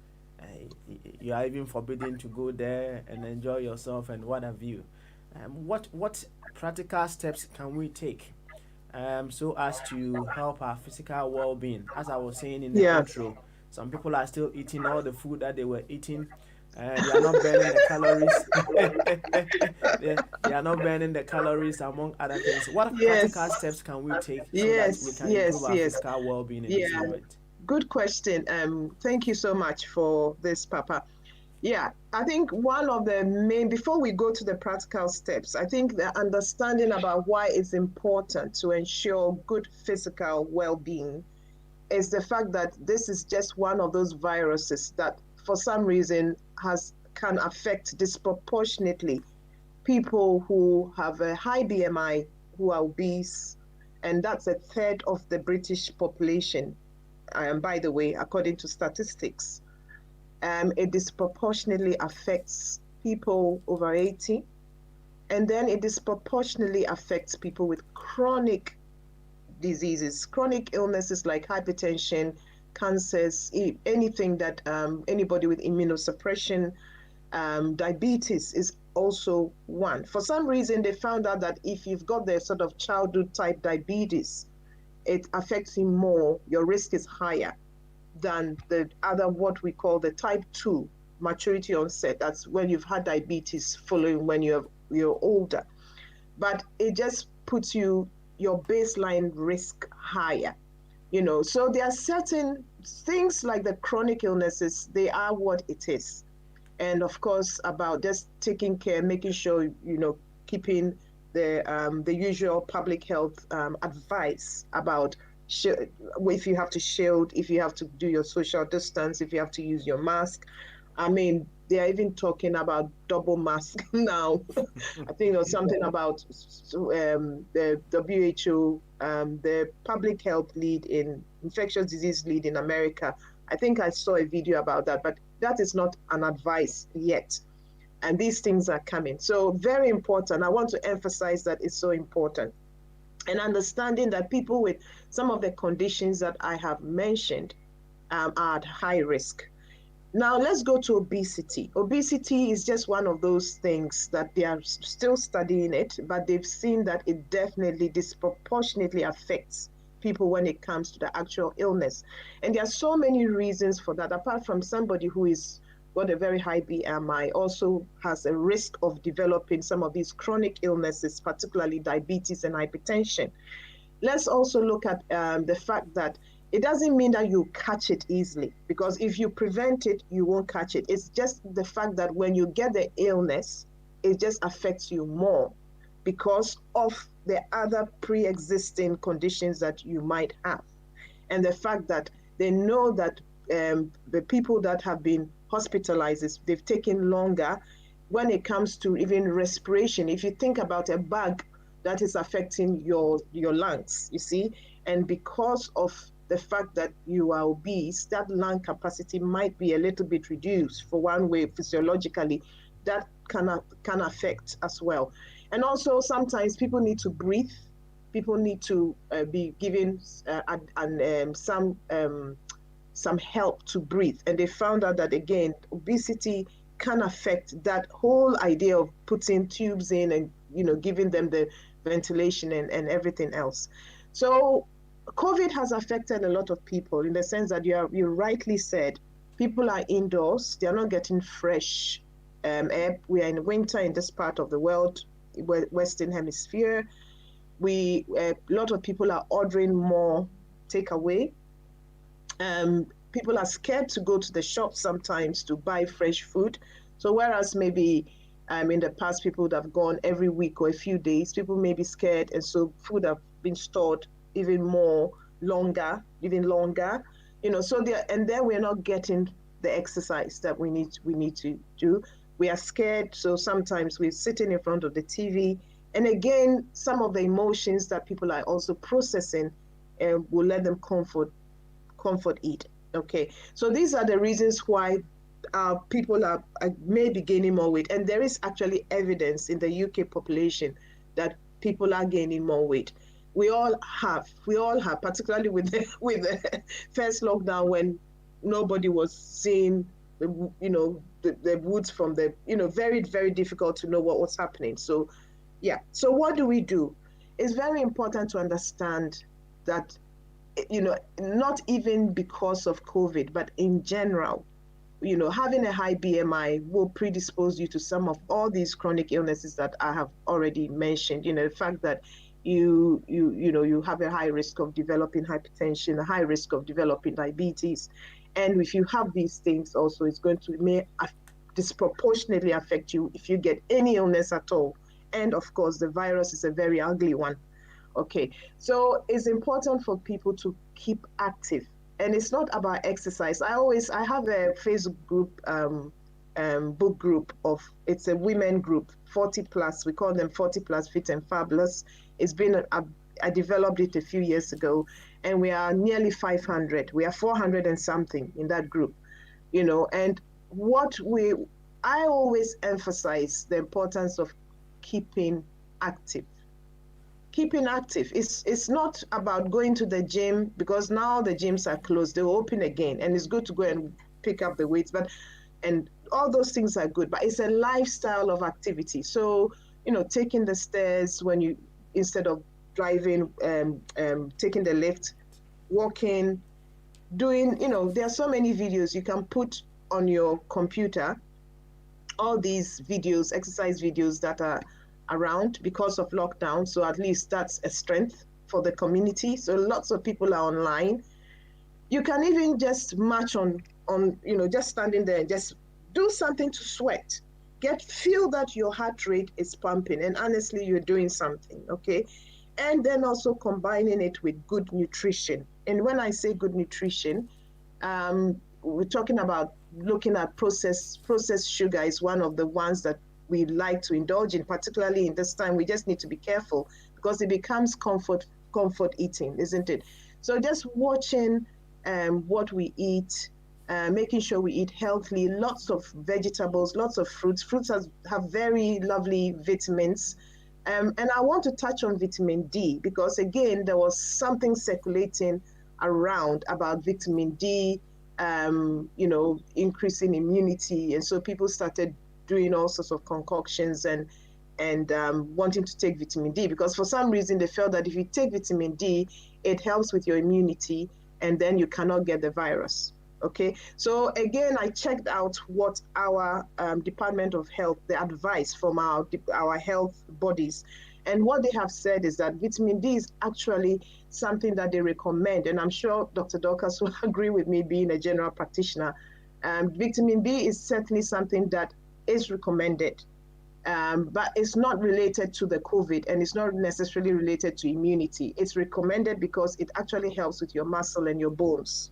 you are even forbidden to go there and enjoy yourself and what have you. What practical steps can we take so as to help our physical well-being? As I was saying in the intro, some people are still eating all the food that they were eating. They are not burning the calories. they are not burning the calories, among other things. What practical steps can we take so that we can improve our physical well-being in this moment? Good question. Thank you so much for this, Papa. Yeah, I think one of the main, before we go to the practical steps, I think the understanding about why it's important to ensure good physical well-being is the fact that this is just one of those viruses that for some reason can affect disproportionately people who have a high BMI, who are obese, and that's a third of the British population. By the way, according to statistics, it disproportionately affects people over 80, and then it disproportionately affects people with chronic diseases, chronic illnesses like hypertension, cancers, anything that anybody with immunosuppression, diabetes is also one. For some reason, they found out that if you've got the sort of childhood type diabetes, it affects you more, your risk is higher than the other, what we call the type 2 maturity onset. That's when you've had diabetes following when you're older. But it just puts your baseline risk higher. You know, so there are certain things like the chronic illnesses, they are what it is. And of course, about just taking care, making sure, keeping the usual public health advice about if you have to shield, if you have to do your social distance, if you have to use your mask. I mean, they are even talking about double mask now. I think there was something about the WHO, the public health lead in infectious disease lead in America. I think I saw a video about that, but that is not an advice yet. And these things are coming. So very important. I want to emphasize that it's so important. And understanding that people with some of the conditions that I have mentioned, are at high risk. Now let's go to obesity. Obesity is just one of those things that they are still studying it, but they've seen that it definitely disproportionately affects people when it comes to the actual illness. And there are so many reasons for that, apart from somebody who is got a very high BMI also has a risk of developing some of these chronic illnesses, particularly diabetes and hypertension. Let's also look at the fact that it doesn't mean that you catch it easily, because if you prevent it, you won't catch it. It's just the fact that when you get the illness, it just affects you more because of the other pre-existing conditions that you might have. And the fact that they know that the people that have been hospitalized, they've taken longer when it comes to even respiration. If you think about a bug that is affecting your lungs, you see, and because of the fact that you are obese, that lung capacity might be a little bit reduced for one way physiologically. That can affect as well. And also sometimes people need to breathe. People need to be given some help to breathe. And they found out that, again, obesity can affect that whole idea of putting tubes in and, giving them the ventilation and everything else. So COVID has affected a lot of people in the sense that you rightly said, people are indoors, they're not getting fresh air. We are in winter in this part of the world, Western Hemisphere. A lot of people are ordering more takeaway. People are scared to go to the shop sometimes to buy fresh food. So whereas maybe in the past people would have gone every week or a few days, people may be scared, and so food have been stored even longer. So and then we're not getting the exercise that we need to do. We are scared, so sometimes we're sitting in front of the TV, and again, some of the emotions that people are also processing will let them comfort eat. Okay, so these are the reasons why people may be gaining more weight, and there is actually evidence in the UK population that people are gaining more weight. We all have, particularly with the first lockdown when nobody was seeing the woods from the, very, very difficult to know what was happening. So, yeah. So what do we do? It's very important to understand that, not even because of COVID, but in general, having a high BMI will predispose you to some of all these chronic illnesses that I have already mentioned. The fact that you have a high risk of developing hypertension, a high risk of developing diabetes. And if you have these things also, it's going to disproportionately affect you if you get any illness at all. And of course, the virus is a very ugly one. Okay, so it's important for people to keep active. And it's not about exercise. I have a Facebook group, book group it's a women group, 40 plus, we call them 40 plus fit and fabulous. It's been, I developed it a few years ago, and we are nearly 500. We are 400 and something in that group, and I always emphasize the importance of keeping active. Keeping active. It's not about going to the gym, because now the gyms are closed. They'll open again, and it's good to go and pick up the weights, and all those things are good, but it's a lifestyle of activity. So, taking the stairs instead of driving, taking the lift, walking, doing, there are so many videos you can put on your computer, all these videos, exercise videos that are around because of lockdown. So at least that's a strength for the community. So lots of people are online. You can even just march on just standing there and just do something to sweat. Feel that your heart rate is pumping, and honestly, you're doing something, okay? And then also combining it with good nutrition. And when I say good nutrition, we're talking about looking at processed sugar is one of the ones that we like to indulge in, particularly in this time. We just need to be careful because it becomes comfort eating, isn't it? So just watching what we eat, making sure we eat healthily, lots of vegetables, lots of fruits. Fruits have very lovely vitamins. And I want to touch on vitamin D because, again, there was something circulating around about vitamin D increasing immunity. And so people started doing all sorts of concoctions and wanting to take vitamin D, because for some reason they felt that if you take vitamin D, it helps with your immunity and then you cannot get the virus. Okay, so again, I checked out what our Department of Health, the advice from our health bodies, and what they have said is that vitamin D is actually something that they recommend, and I'm sure Dr. Dorcas will agree with me, being a general practitioner. Vitamin D is certainly something that is recommended, but it's not related to the COVID, and it's not necessarily related to immunity. It's recommended because it actually helps with your muscle and your bones.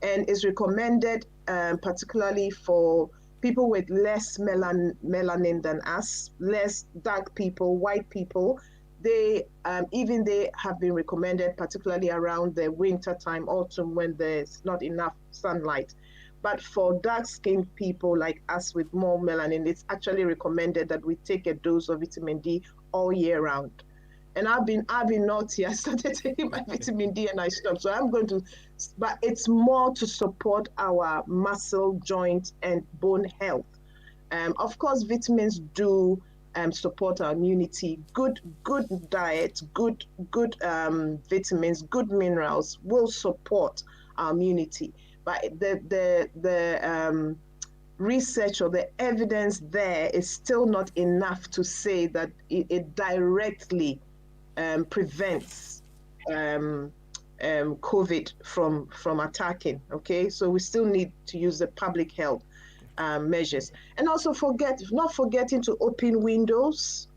And is recommended particularly for people with less melanin than us, less dark people, white people. They have been recommended, particularly around the winter time, autumn, when there's not enough sunlight. But for dark-skinned people like us with more melanin, it's actually recommended that we take a dose of vitamin D all year round. And I've been naughty. I started taking my vitamin D and I stopped. So I'm going to, but it's more to support our muscle, joint, and bone health. Of course, vitamins do support our immunity. Good diet, good vitamins, good minerals will support our immunity. But the research or the evidence there is still not enough to say that it directly prevents COVID from attacking. Okay, so we still need to use the public health measures, and also not forgetting to open windows.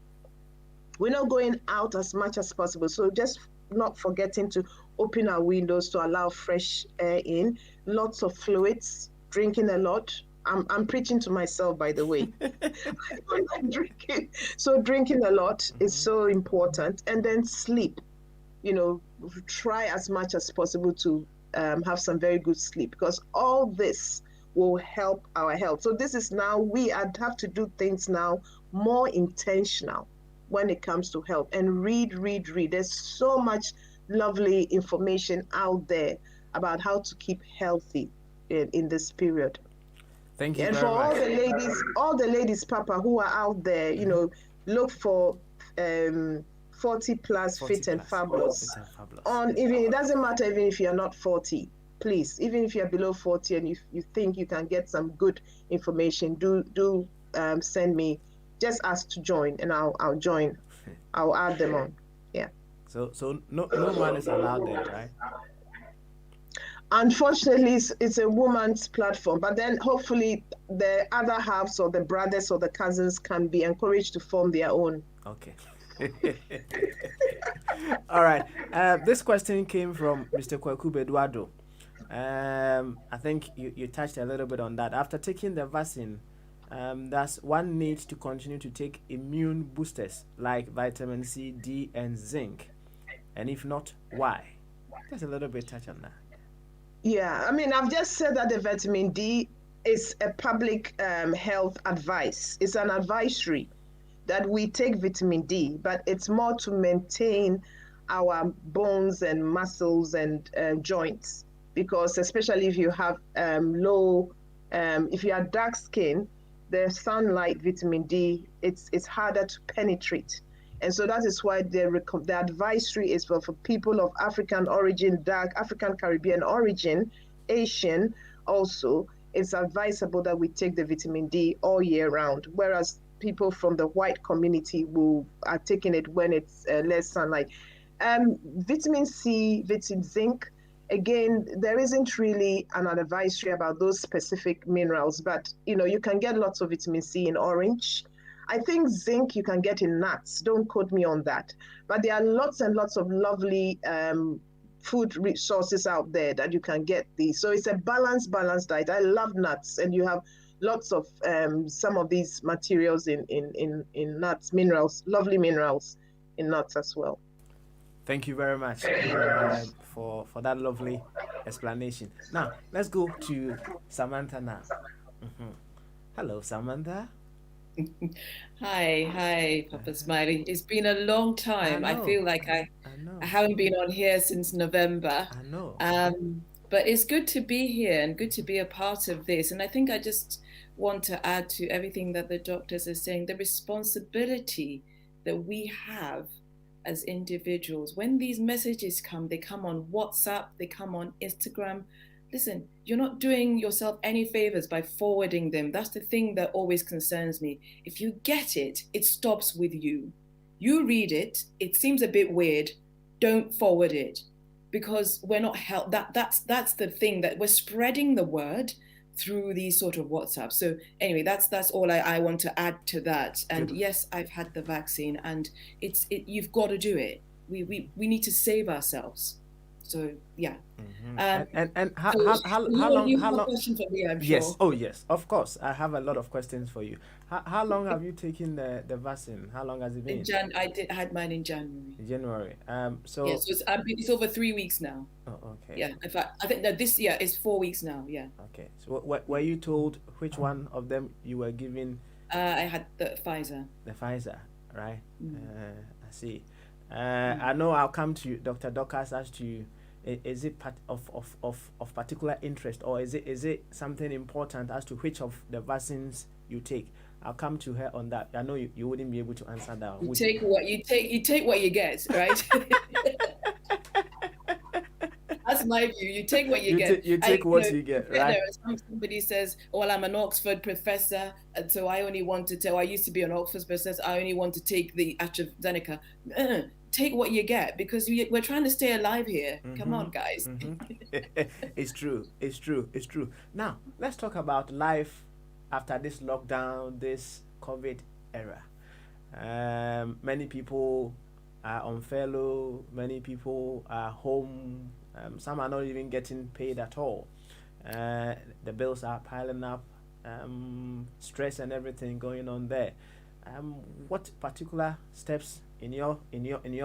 We're not going out as much as possible, so just not forgetting to open our windows to allow fresh air in. Lots of fluids, drinking a lot. I'm preaching to myself, by the way. I don't like drinking. So drinking a lot is so important. And then sleep. Try as much as possible to have some very good sleep, because all this will help our health. So this is now, we have to do things now more intentional when it comes to health, and read. There's so much lovely information out there about how to keep healthy in this period. Thank you and very for much. all the ladies, Papa, who are out there, look for 40 plus 40 fit and plus. fabulous. Fit and fabulous. It doesn't matter even if you're not 40. Please, even if you're below 40 and you think you can get some good information, do send me. Just ask to join, and I'll join. I'll add them on. Yeah. So no man is allowed there, right? Unfortunately, it's a woman's platform, but then hopefully the other halves or the brothers or the cousins can be encouraged to form their own. Okay. All right. This question came from Mr. Kwaku Bedwado. I think you touched a little bit on that. After taking the vaccine, does one need to continue to take immune boosters like vitamin C, D, and zinc? And if not, why? Just a little bit touch on that. Yeah, I mean, I've just said that the vitamin D is a public health advice. It's an advisory that we take vitamin D, but it's more to maintain our bones and muscles and joints, because especially if you have if you are dark skin, the sunlight vitamin D, it's harder to penetrate. And so that is why the advisory is for people of African origin, dark African Caribbean origin, Asian also. It's advisable that we take the vitamin D all year round, whereas people from the white community are taking it when it's less sunlight. Vitamin C, vitamin zinc, again, there isn't really an advisory about those specific minerals, but you can get lots of vitamin C in orange. I think zinc you can get in nuts. Don't quote me on that. But there are lots and lots of lovely food resources out there that you can get these. So it's a balanced diet. I love nuts, and you have lots of some of these materials in nuts, minerals, lovely minerals in nuts as well. Thank you very much for that lovely explanation. Now, let's go to Samantha now. Hello, Samantha. Hi, Papa Smiley. It's been a long time. I feel like I haven't been on here since November. I know. But it's good to be here and good to be a part of this. And I think I just want to add to everything that the doctors are saying, the responsibility that we have as individuals. When these messages come, they come on WhatsApp, they come on Instagram. Listen, you're not doing yourself any favors by forwarding them. That's the thing that always concerns me. If you get it, it stops with you. You read it, it seems a bit weird, don't forward it, because we're not help. That's the thing, that we're spreading the word through these sort of WhatsApp. So anyway, that's all I want to add to that. And yes, I've had the vaccine, and you've got to do it. We need to save ourselves. So yeah. And how You long? have How a long? question for me, I'm Yes. sure. Oh, yes. Of course, I have a lot of questions for you. How long have you taken the vaccine? How long has it been? I had mine in January. January. So. Yeah, so it's over 3 weeks now. Oh, okay. Yeah, in fact, I think that this year is 4 weeks now. Yeah. Okay. So were you told which one of them you were given? I had the Pfizer. The Pfizer, right? I see. I know I'll come to you, Dr. Dorcas, as to is it part of particular interest, or is it something important as to which of the vaccines you take? I'll come to her on that. I know you wouldn't be able to answer that. You take what you get, right? That's my view. You take what you get. You take what you get, right? Somebody says, "Oh, well, I'm an Oxford professor, and so I only want to tell. I used to be an Oxford professor. I only want to take the AstraZeneca." Take what you get, because we're trying to stay alive here. Come on, guys. It's true. It's true. It's true. Now let's talk about life after this lockdown, this COVID era. Many people are on furlough. Many people are home. Some are not even getting paid at all. The bills are piling up. Stress and everything going on there. What particular steps in your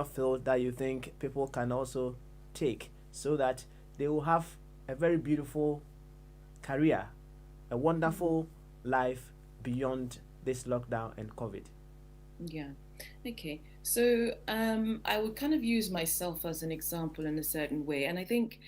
field that you think people can also take so that they will have a very beautiful career, a wonderful life beyond this lockdown and COVID? Yeah. Okay. So I would kind of use myself as an example in a certain way. And I think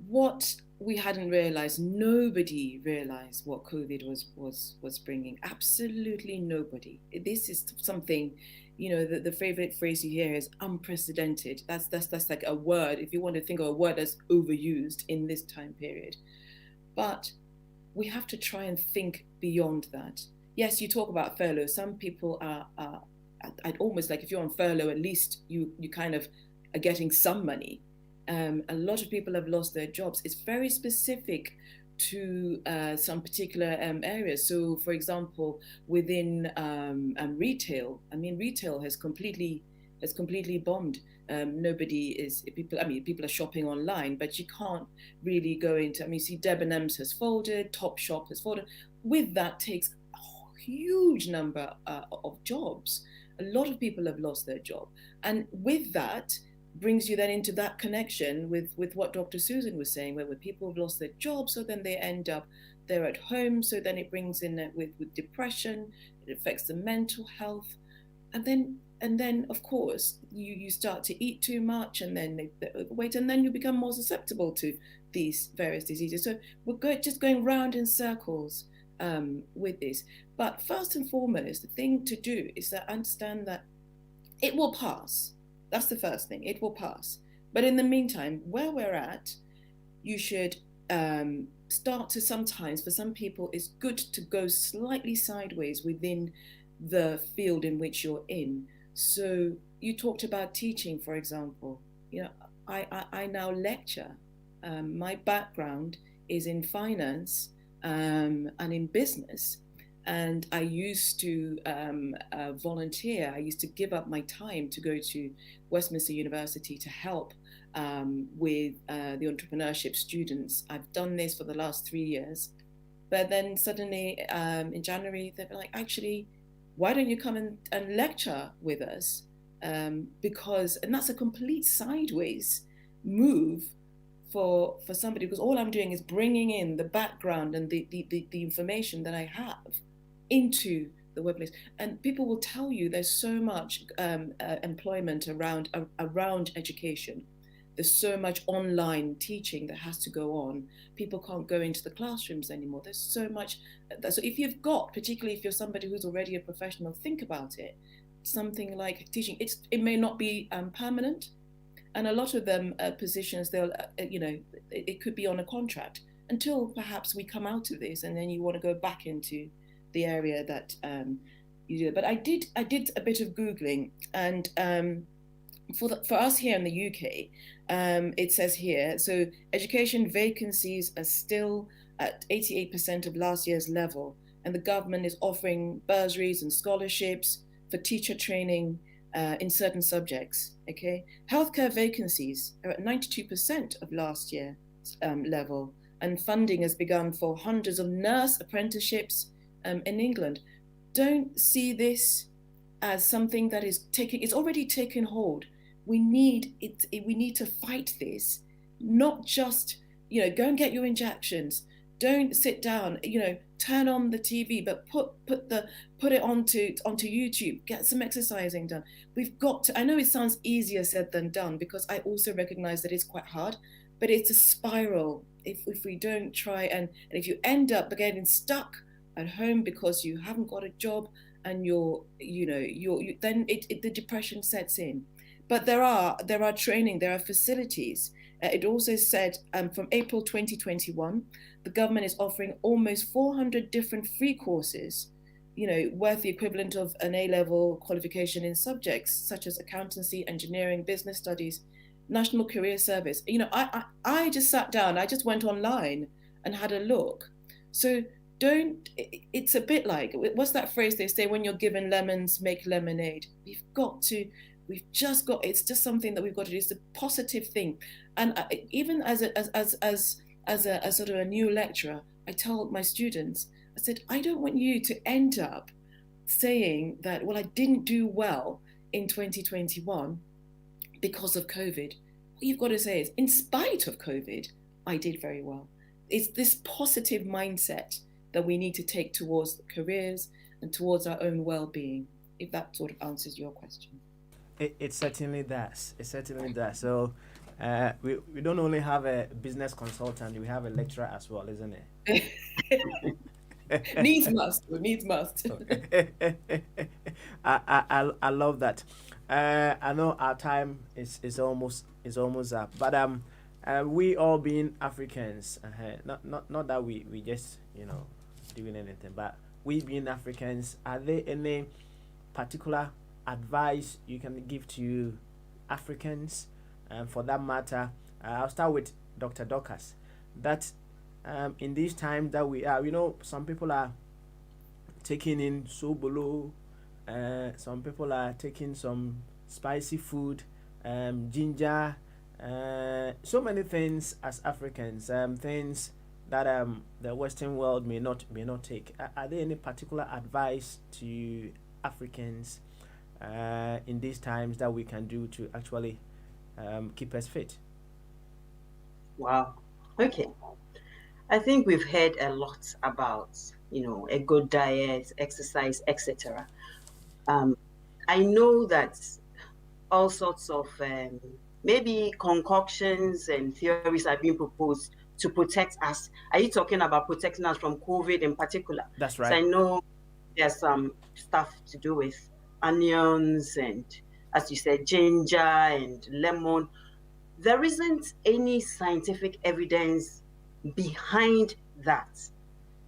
what we hadn't realized, nobody realized what COVID was bringing. Absolutely nobody. This is something, the favorite phrase you hear is unprecedented. That's like a word, if you want to think of a word that's overused in this time period. But we have to try and think beyond that. Yes, you talk about furlough. Some people are I'd almost like, if you're on furlough, at least you kind of are getting some money. A lot of people have lost their jobs. It's very specific to some particular areas. So, for example, within retail, retail has completely bombed. People are shopping online, but you can't really go into. You see, Debenhams has folded, Topshop has folded. With that takes a huge number of jobs. A lot of people have lost their job, and with that brings you then into that connection with what Dr. Susan was saying, where people have lost their jobs, so then they end up they're at home, so then it brings in with depression, it affects the mental health, and then of course you start to eat too much, and then they overweight, and then you become more susceptible to these various diseases. So we're just going round in circles with this. But first and foremost, the thing to do is to understand that it will pass. That's the first thing. It will pass. But in the meantime, where we're at, you should start to sometimes, for some people, it's good to go slightly sideways within the field in which you're in. So you talked about teaching, for example. I now lecture. My background is in finance and in business. And I used to volunteer. I used to give up my time to go to Westminster University to help with the entrepreneurship students. I've done this for the last 3 years. But then suddenly in January, they were like, actually, why don't you come and lecture with us? And that's a complete sideways move for somebody, because all I'm doing is bringing in the background and the information that I have into the workplace. And people will tell you there's so much employment around education. there's so much online teaching that has to go on. People can't go into the classrooms anymore. There's so much. So if you've got, particularly if you're somebody who's already a professional, think about it. Something like teaching, it may not be permanent, and a lot of them positions, they'll it could be on a contract until perhaps we come out of this, and then you want to go back into the area that you do. But I did a bit of Googling, and for us here in the UK, it says here, so education vacancies are still at 88% of last year's level, and the government is offering bursaries and scholarships for teacher training in certain subjects. Okay, healthcare vacancies are at 92% of last year's level, and funding has begun for hundreds of nurse apprenticeships in England. Don't see this as something that is it's already taken hold. We need it. We need to fight this, not just go and get your injections. Don't sit down, turn on the TV, but put it onto YouTube. Get some exercising done. We've got to. I know it sounds easier said than done, because I also recognize that it's quite hard, but it's a spiral. If we don't try, and if you end up getting stuck at home because you haven't got a job, and then the depression sets in. But there are training, there are facilities. It also said from April 2021, the government is offering almost 400 different free courses, worth the equivalent of an A-level qualification in subjects such as accountancy, engineering, business studies, National Career Service. I just sat down, I just went online and had a look. So it's a bit like, what's that phrase they say, when you're given lemons, make lemonade. It's just something that we've got to do. It's a positive thing. And even as a sort of a new lecturer, I told my students, I said, I don't want you to end up saying that, well, I didn't do well in 2021 because of COVID. What you've got to say is, in spite of COVID, I did very well. It's this positive mindset that we need to take towards careers and towards our own well-being, if that sort of answers your question. It certainly does. It certainly does. So we don't only have a business consultant, we have a lecturer as well, isn't it? Needs must. I love that. I know our time is almost up, but we all being Africans, not that we just doing anything, but we being Africans, are there any particular advice you can give to Africans, for that matter? I'll start with Dr. Dorcas. That in these times that we are, some people are taking in sobolo, some people are taking some spicy food, ginger, so many things as Africans, things that the Western world may not take. Are there any particular advice to Africans in these times that we can do to actually keep us fit? Wow. Okay. I think we've heard a lot about, a good diet, exercise, etc. I know that all sorts of maybe concoctions and theories are being proposed to protect us. Are you talking about protecting us from COVID in particular? That's right. So I know there's some stuff to do with onions and, as you said, ginger and lemon. There isn't any scientific evidence behind that.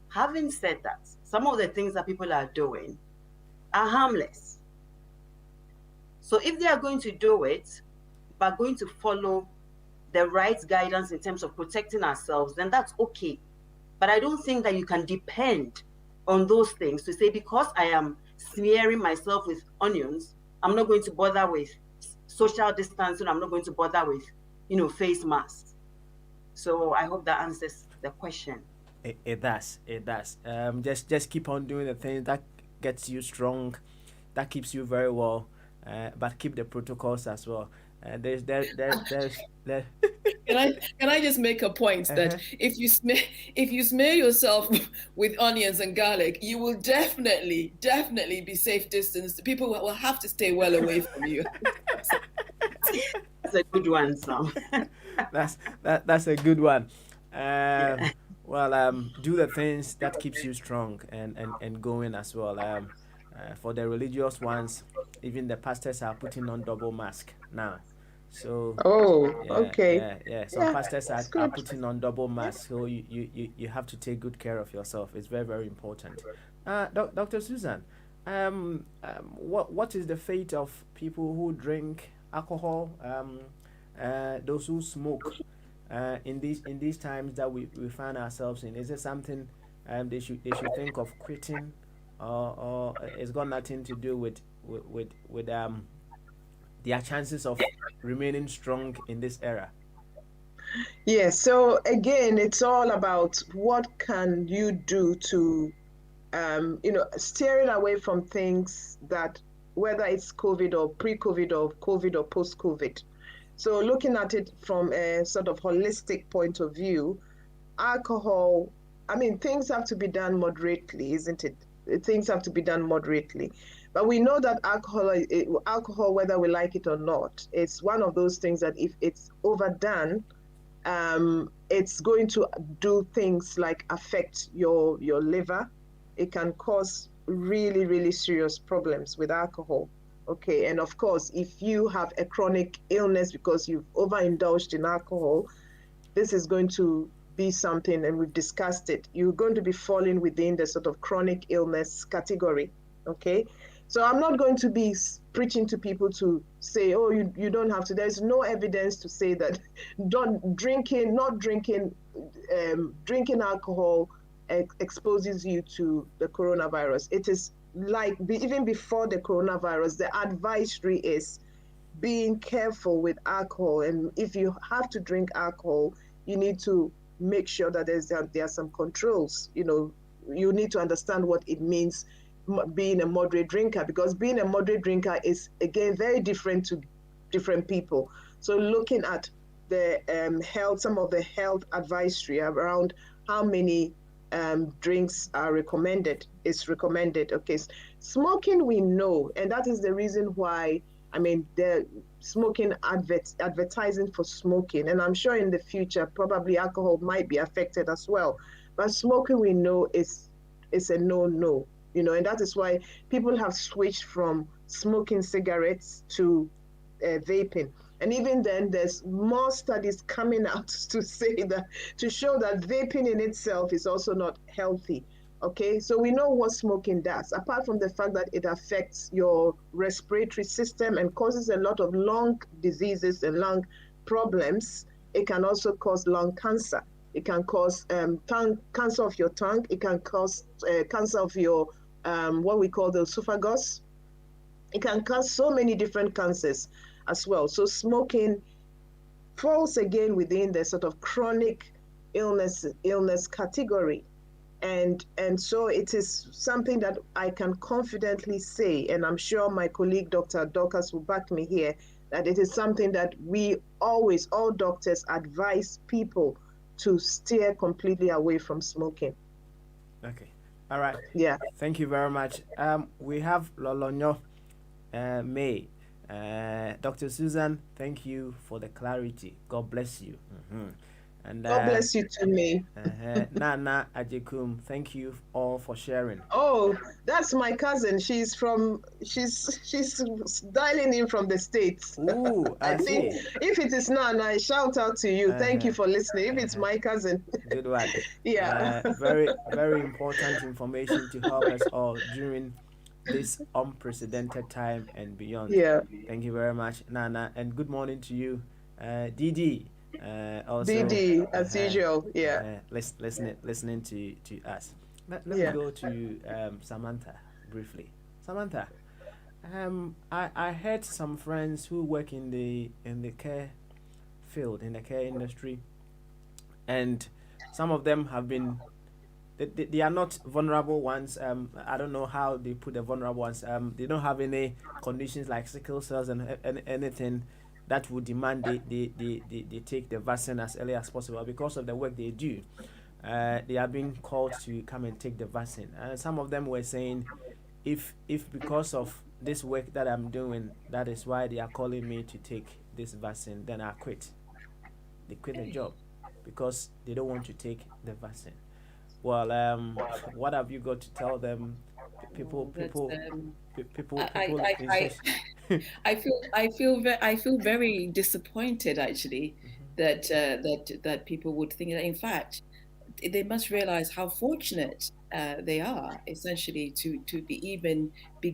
Having said that, some of the things that people are doing are harmless. So if they are going to do it, but going to follow the right guidance in terms of protecting ourselves, then that's okay. But I don't think that you can depend on those things to say, because I am smearing myself with onions, I'm not going to bother with social distancing, I'm not going to bother with, face masks. So I hope that answers the question. It does. Just keep on doing the things that gets you strong, that keeps you very well, but keep the protocols as well. There. Can I just make a point that Uh-huh. if you smear yourself with onions and garlic, you will definitely be safe distance. People will have to stay well away from you. That's a good one, Sam. That's a good one. Yeah. Well, do the things that keeps you strong and going as well. For the religious ones, even the pastors are putting on double mask now. So Oh, yeah, okay. yeah. Some Yeah, pastors that's are good. putting on double mask. So you have to take good care of yourself. It's very important. Dr. Susan, what is the fate of people who drink alcohol? Those who smoke, in these times that we find ourselves in, is it something they should think of quitting, or it's got nothing to do with their chances of remaining strong in this era? Yeah, so again, it's all about what can you do to, steering away from things that, whether it's COVID or pre-COVID or COVID or post-COVID. So looking at it from a sort of holistic point of view, alcohol, I mean, things have to be done moderately, isn't it? Things have to be done moderately. But we know that alcohol, whether we like it or not, it's one of those things that if it's overdone, it's going to do things like affect your liver. It can cause really serious problems with alcohol. Okay, and of course, if you have a chronic illness because you've overindulged in alcohol, this is going to be something, and we've discussed it. You're going to be falling within the sort of chronic illness category. Okay, so I'm not going to be preaching to people to say, oh, you don't have to. There's no evidence to say that drinking alcohol exposes you to the coronavirus. It is like even before the coronavirus, the advisory is being careful with alcohol. And if you have to drink alcohol, you need to make sure that there are some controls. You need to understand what it means being a moderate drinker, because being a moderate drinker is, again, very different to different people. So looking at the some of the health advisory around how many drinks are recommended is recommended. Okay, smoking, we know, and that is the reason why, I mean, the smoking advertising for smoking, and I'm sure in the future probably alcohol might be affected as well. But smoking, we know, is a no, and that is why people have switched from smoking cigarettes to vaping. And even then, there's more studies coming out to show that vaping in itself is also not healthy. Okay, so we know what smoking does, apart from the fact that it affects your respiratory system and causes a lot of lung diseases and lung problems. It can also cause lung cancer. It can cause cancer of your tongue. It can cause cancer of your, what we call the esophagus. It can cause so many different cancers as well. So smoking falls again within the sort of chronic illness category. And so it is something that I can confidently say, and I'm sure my colleague Dr. Dorcas will back me here, that it is something that we always, all doctors, advise people to steer completely away from smoking. Okay. All right. Yeah. Thank you very much. We have Lolonyo May. Dr. Susan, thank you for the clarity. God bless you. And God bless you too, May. Nana Ajekum, thank you all for sharing. Oh, that's my cousin. She's dialing in from the States. Ooh, I think see. if it is Nana, shout out to you. Thank you for listening. If it's my cousin. Good one. Yeah. Very important information to help us all during this unprecedented time and beyond. Yeah. Thank you very much, Nana, and good morning to you, Didi. Also, Didi, as usual. Yeah. Listening to us. Let me go to Samantha briefly. Samantha, I heard some friends who work in the care field, in the care industry, and some of them have been. They are not vulnerable ones. I don't know how they put the vulnerable ones. They don't have any conditions like sickle cells and anything that would demand they take the vaccine as early as possible because of the work they do. They are being called to come and take the vaccine. Some of them were saying, if because of this work that I'm doing, that is why they are calling me to take this vaccine, then I quit. They quit the job because they don't want to take the vaccine. Well, what have you got to tell them? People. I feel very disappointed actually that people would think that. In fact, they must realize how fortunate they are essentially to be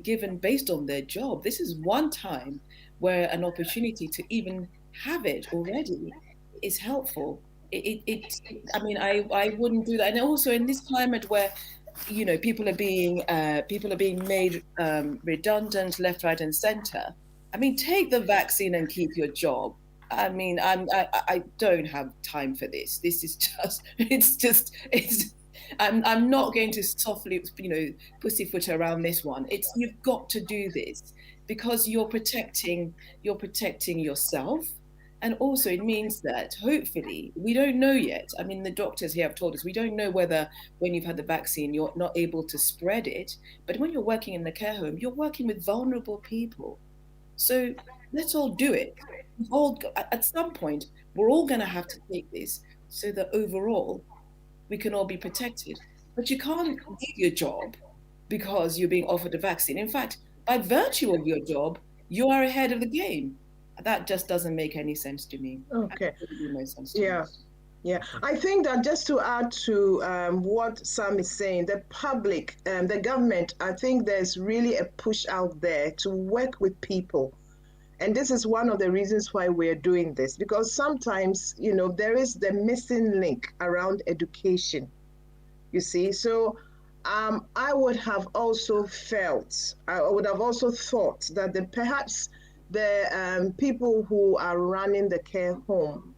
given based on their job. This is one time where an opportunity to even have it already is helpful. I mean, I wouldn't do that. And also in this climate where, you know, people are being made redundant left, right, and center. I mean, take the vaccine and keep your job. I mean, I don't have time for this. This is it's. I'm not going to softly, you know, pussyfoot around this one. You've got to do this because you're protecting yourself. And also it means that hopefully, we don't know yet. I mean, the doctors here have told us, we don't know whether when you've had the vaccine, you're not able to spread it. But when you're working in the care home, you're working with vulnerable people. So let's all do it. At some point, we're all going to have to take this so that overall we can all be protected. But you can't leave your job because you're being offered a vaccine. In fact, by virtue of your job, you are ahead of the game. That just doesn't make any sense to me. Okay. No sense to me. Yeah. I think that just to add to what Sam is saying, the public, the government, I think there's really a push out there to work with people. And this is one of the reasons why we're doing this, because sometimes, you know, there is the missing link around education, you see. So I would have also thought that perhaps the people who are running the care home,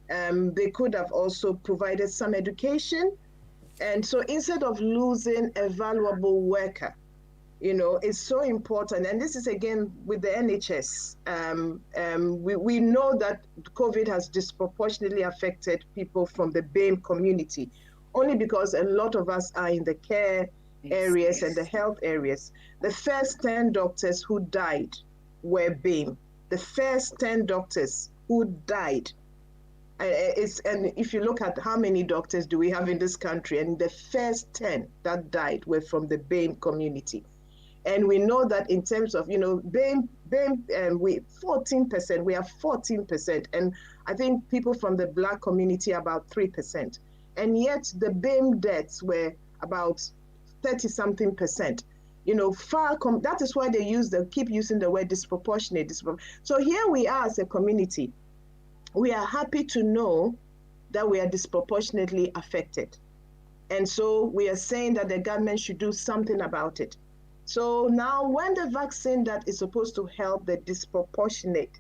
they could have also provided some education. And so instead of losing a valuable worker, you know, it's so important. And this is again with the NHS. We know that COVID has disproportionately affected people from the BAME community, only because a lot of us are in the care areas and the health areas. The first 10 doctors who died were BAME. The first 10 doctors who died. And if you look at how many doctors do we have in this country, and the first 10 that died were from the BAME community. And we know that in terms of, you know, BAME, we 14%, we have 14%. And I think people from the Black community about 3%. And yet the BAME deaths were about 30-something%. You know, that is why keep using the word disproportionate. So here we are as a community. We are happy to know that we are disproportionately affected. And so we are saying that the government should do something about it. So now when the vaccine that is supposed to help the disproportionate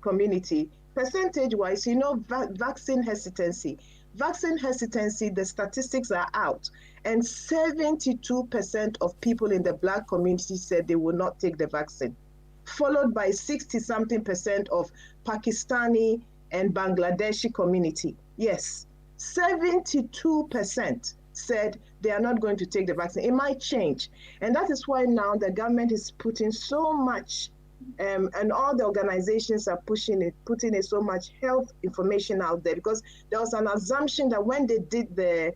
community, percentage-wise, you know, vaccine hesitancy, the statistics are out, and 72% of people in the Black community said they will not take the vaccine, followed by 60-something% of Pakistani and Bangladeshi community. Yes, 72% said they are not going to take the vaccine. It might change. And that is why now the government is putting so much, and all the organizations are putting in so much health information out there, because there was an assumption that when they did the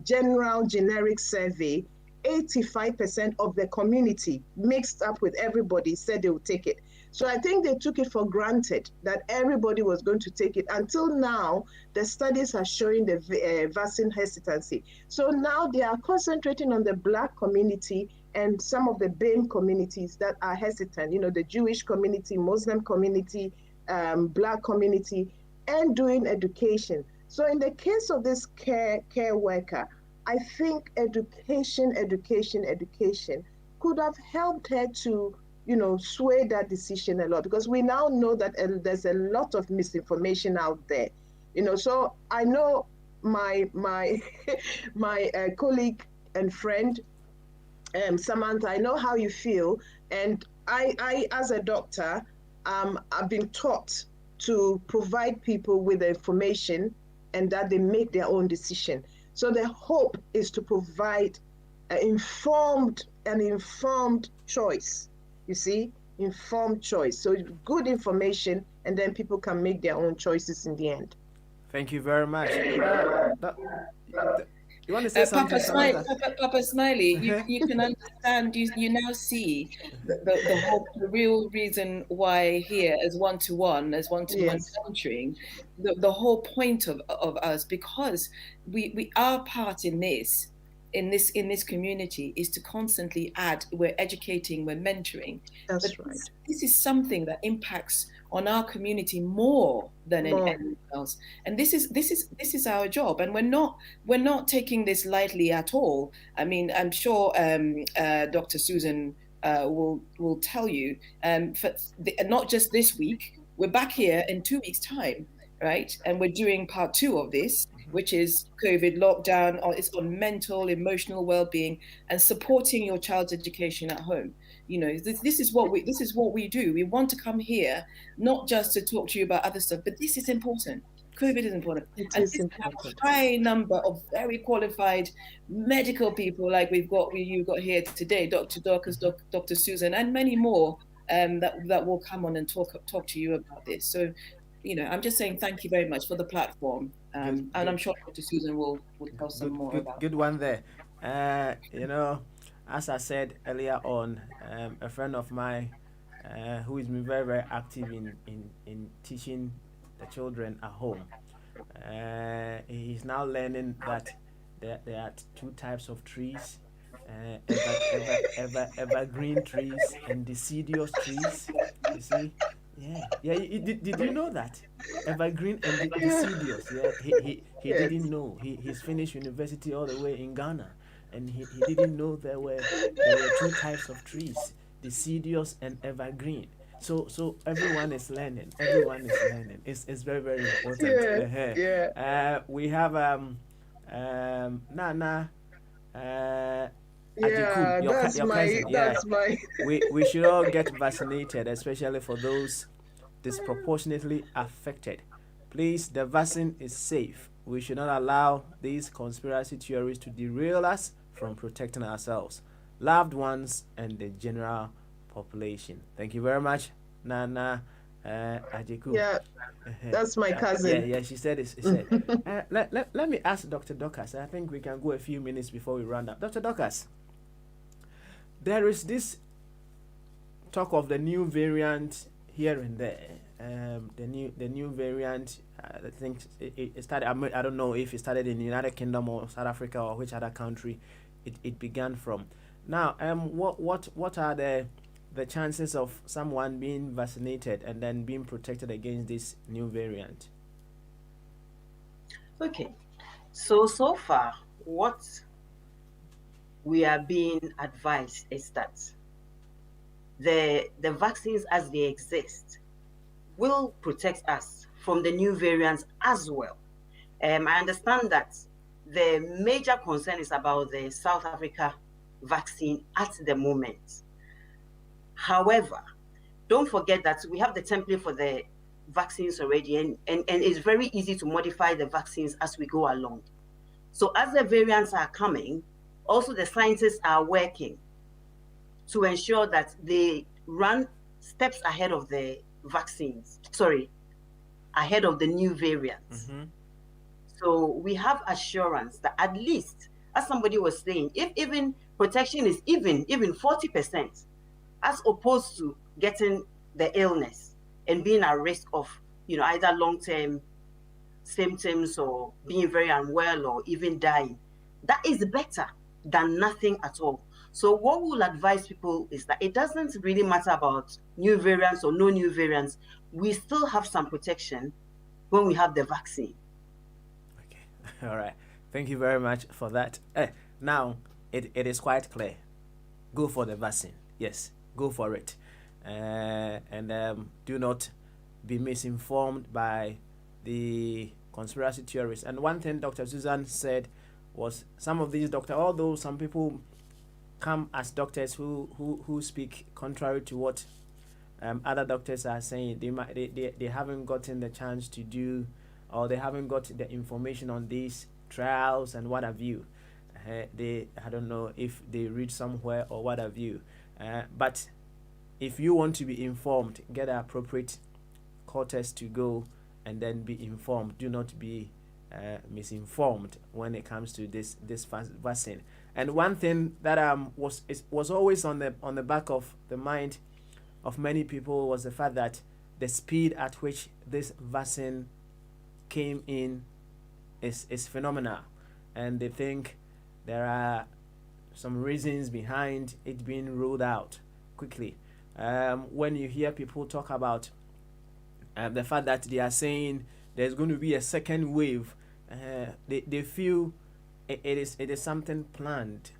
generic survey, 85% of the community mixed up with everybody said they would take it. So I think they took it for granted that everybody was going to take it. Until now, the studies are showing the vaccine hesitancy. So now they are concentrating on the Black community and some of the BAME communities that are hesitant, you know, the Jewish community, Muslim community, Black community, and doing education. So in the case of this care worker, I think education could have helped her to, you know, sway that decision a lot, because we now know that there's a lot of misinformation out there, you know. So I know my colleague and friend, Samantha, I know how you feel, and I as a doctor, I've been taught to provide people with the information and that they make their own decision. So the hope is to provide an informed choice. You see, informed choice. So good information, and then people can make their own choices in the end. Thank you very much. You want to say something, Papa Smiley, you can understand, you now see the real reason why here as one-to-one mentoring, the whole point of us, because we our part in this community is to constantly add. We're educating, we're mentoring. That's right. This is something that impacts on our community more than anything else, and this is our job, and we're not taking this lightly at all. I mean, I'm sure Dr. Susan will tell you, not just this week. We're back here in 2 weeks' time, right? And we're doing part 2 of this, which is COVID lockdown. It's on mental, emotional well-being and supporting your child's education at home. You know, this is what we do. We want to come here not just to talk to you about other stuff, but this is important. COVID is important. It is important. A high number of very qualified medical people, like you've got here today, Dr. Dorcas, Dr. Susan, and many more that will come on and talk to you about this. So, you know, I'm just saying thank you very much for the platform, and I'm sure Dr. Susan will tell some more about. Good one there. You know, as I said earlier on, a friend of mine who has been very, very active in teaching the children at home, he's now learning that there are 2 types of trees, evergreen trees and deciduous trees. You see? Yeah. Did you know that? Evergreen and deciduous. Yeah, he didn't know. He's finished university all the way in Ghana, and he didn't know there were 2 types of trees, deciduous and evergreen. So everyone is learning. It's very, very important. We have Nana. That's my cousin. We should all get vaccinated, especially for those disproportionately affected. Please, the vaccine is safe. We should not allow these conspiracy theories to derail us from protecting ourselves, loved ones, and the general population. Thank you very much, Nana Ajeku. Yeah, that's my cousin. Yeah, she said it. She said. Let me ask Dr. Dorcas. I think we can go a few minutes before we round up. Dr. Dorcas, there is this talk of the new variant here and there. The new variant. I think it started. I don't know if it started in the United Kingdom or South Africa or which other country it began from. Now, what are the chances of someone being vaccinated and then being protected against this new variant? Okay, so far what we are being advised is that the vaccines as they exist will protect us from the new variants as well. I understand that the major concern is about the South Africa vaccine at the moment. However, don't forget that we have the template for the vaccines already, and it's very easy to modify the vaccines as we go along. So as the variants are coming, also the scientists are working to ensure that they run steps ahead of the vaccines, ahead of the new variants. Mm-hmm. So we have assurance that at least, as somebody was saying, if even protection is even 40%, as opposed to getting the illness and being at risk of, either long-term symptoms or being very unwell or even dying, that is better than nothing at all. So what we'll advise people is that it doesn't really matter about new variants or no new variants. We still have some protection when we have the vaccine. Okay. All right. Thank you very much for that. Now, it is quite clear. Go for the vaccine. Yes, go for it. And do not be misinformed by the conspiracy theories. And one thing Dr. Susan said was some of these doctors, although some people come as doctors who speak contrary to what Other doctors are saying they haven't gotten the chance to do, or they haven't got the information on these trials and what have you. I don't know if they read somewhere or what have you. But if you want to be informed, get the appropriate quarters to go and then be informed. Do not be misinformed when it comes to this vaccine. And one thing that was always on the back of the mind of many people was the fact that the speed at which this vaccine came in is phenomenal, and they think there are some reasons behind it being rolled out quickly. When you hear people talk about the fact that they are saying there's going to be a second wave, they feel it is something planned,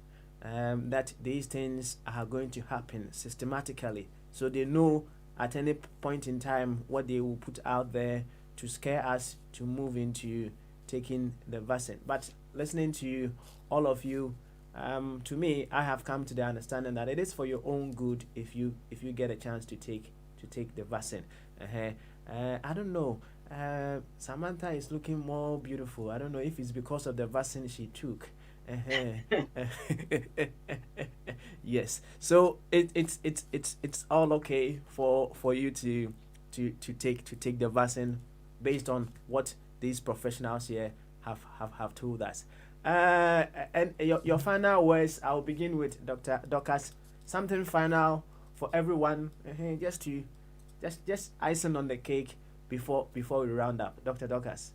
that these things are going to happen systematically. So they know at any point in time what they will put out there to scare us to move into taking the vaccine. But listening to you, all of you, to me, I have come to the understanding that it is for your own good if you get a chance to take the vaccine. I don't know. Samantha is looking more beautiful. I don't know if it's because of the vaccine she took. Yes. So it's all okay for you to take the vaccine based on what these professionals here have told us. And your final words. I'll begin with Dr. Dorcas. Something final for everyone, just icing on the cake before we round up. Dr. Dorcas.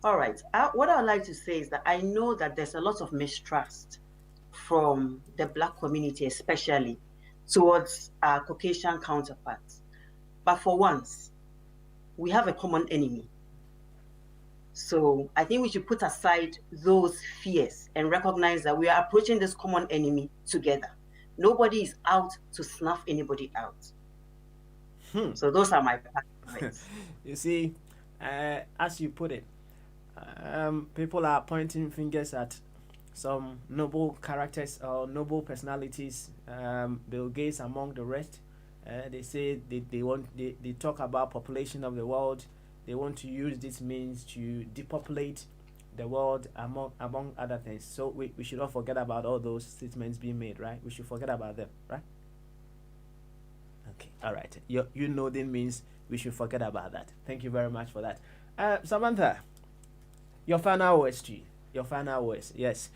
All right. What I would like to say is that I know that there's a lot of mistrust from the Black community, especially towards our Caucasian counterparts. But for once, we have a common enemy. So I think we should put aside those fears and recognize that we are approaching this common enemy together. Nobody is out to snuff anybody out. So those are my points. You see, as you put it, people are pointing fingers at some noble characters or noble personalities, Bill Gates among the rest. They say they talk about population of the world. They want to use this means to depopulate the world among other things. So we should not forget about all those statements being made, right? We should forget about them, right? Okay, all right. You know that means we should forget about that. Thank you very much for that. Samantha, your final words to you. Your final words. Yes.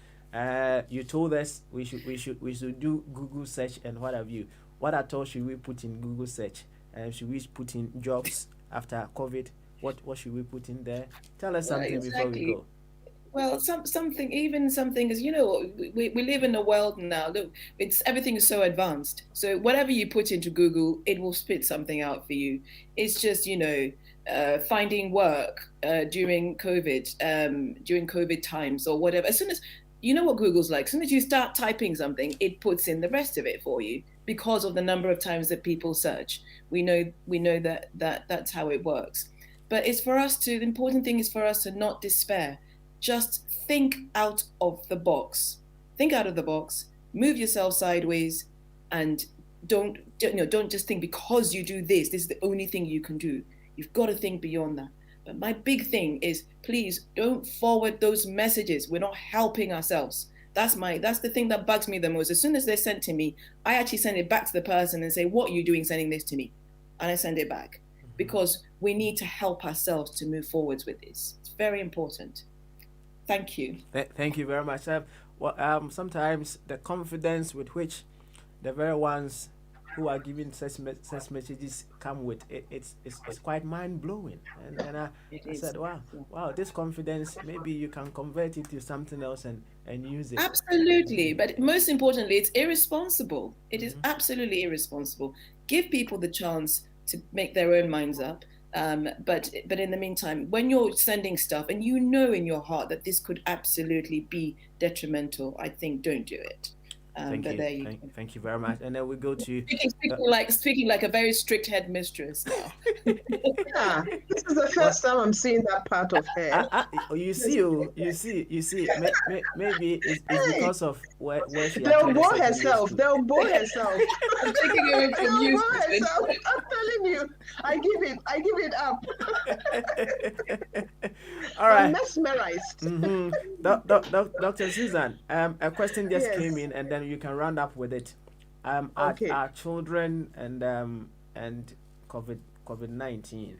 You told us we should do Google search and what have you. What at all should we put in Google search? Should we put in jobs after COVID? What should we put in there? Tell us something before we go. Well, something is, we live in a world now. Look, everything is so advanced. So whatever you put into Google, it will spit something out for you. It's just, finding work during COVID times or whatever. As soon as you know what Google's like, as soon as you start typing something, it puts in the rest of it for you because of the number of times that people search. We know that that's how it works. But it's for us the important thing is for us to not despair. Just think out of the box. Think out of the box, move yourself sideways, and don't just think because you do this is the only thing you can do. You've got to think beyond that. But my big thing is, please don't forward those messages. We're not helping ourselves. That's the thing that bugs me the most. As soon as they're sent to me, I actually send it back to the person and say, what are you doing sending this to me? And I send it back. Because we need to help ourselves to move forwards with this. It's very important. Thank you. Thank you very much. Sometimes the confidence with which the very ones who are giving such messages come with, it's quite mind-blowing. And I said, wow, this confidence, maybe you can convert it to something else and use it. Absolutely. But most importantly, it's irresponsible. It is absolutely irresponsible. Give people the chance to make their own minds up. But in the meantime, when you're sending stuff and you know in your heart that this could absolutely be detrimental, I think don't do it. Thank you. Thank you very much. And then we go to speaking like a very strict headmistress now. Yeah, this is the first time I'm seeing that part of her. You see. Maybe it's because of where she They'll attended bore secondary herself. school. They'll bore herself. I'm taking away from you. Bore herself. I'm telling you, I give it up. All right. I'm mesmerized. Dr. Susan, a question just came in, and then you can round up with it. Okay. Our children and COVID-19,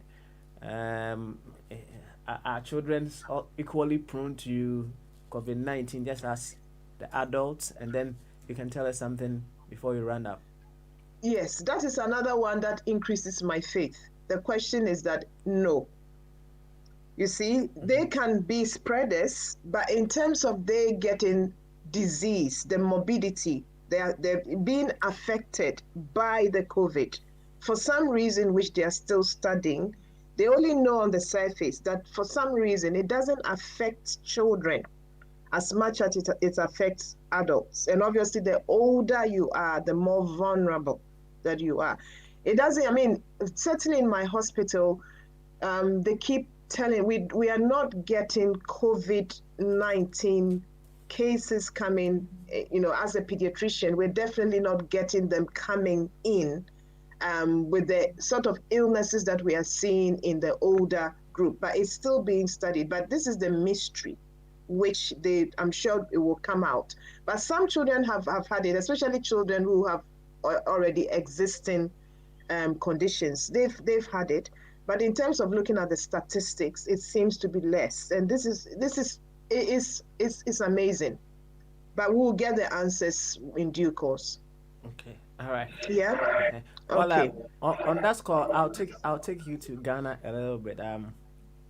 are children equally prone to COVID-19 just as the adults? And then you can tell us something before you round up. Yes, that is another one that increases my faith. The question is that no. You see, they can be spreaders, but in terms of they getting disease, the morbidity, they're being affected by the COVID. For some reason, which they are still studying, they only know on the surface that for some reason it doesn't affect children as much as it affects adults. And obviously, the older you are, the more vulnerable that you are. It doesn't, I mean, certainly in my hospital, they keep telling we are not getting COVID-19 cases coming, as a pediatrician, we're definitely not getting them coming in with the sort of illnesses that we are seeing in the older group, but it's still being studied. But this is the mystery, which I'm sure it will come out. But some children have had it, especially children who have already existing conditions. They've had it. But in terms of looking at the statistics, it seems to be less. And this is amazing. But we'll get the answers in due course. Okay. All right. Yeah. Okay. Well, on that score, I'll take you to Ghana a little bit.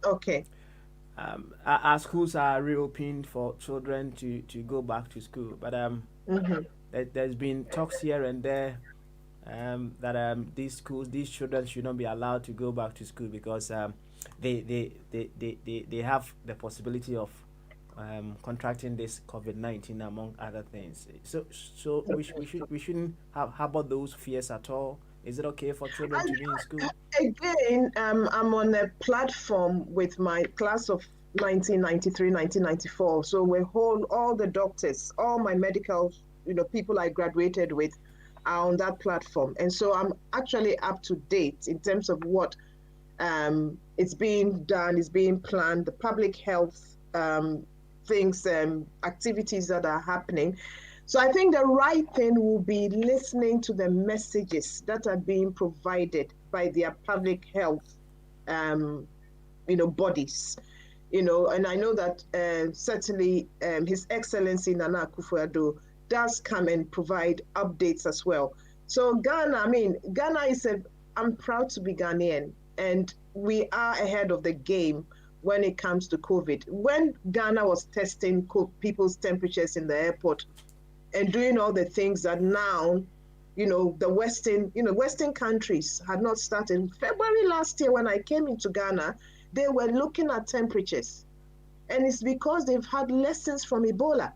Okay. Our schools are reopened for children to go back to school, but there's been talks here and there that these children should not be allowed to go back to school because they have the possibility of contracting this COVID-19 among other things. So we shouldn't harbor those fears at all. Is it okay for children to be in school? Again, I'm on a platform with my class of 1993, 1994. So we hold all the doctors, all my medical, people I graduated with are on that platform. And so I'm actually up to date in terms of what is being done, is being planned, the public health things, activities that are happening. So I think the right thing will be listening to the messages that are being provided by their public health, bodies, and I know that certainly His Excellency Nana Akufo-Addo does come and provide updates as well. So Ghana is I'm proud to be Ghanaian, and we are ahead of the game when it comes to COVID. When Ghana was testing people's temperatures in the airport and doing all the things that now, the Western countries had not started. February last year, when I came into Ghana, they were looking at temperatures. And it's because they've had lessons from Ebola.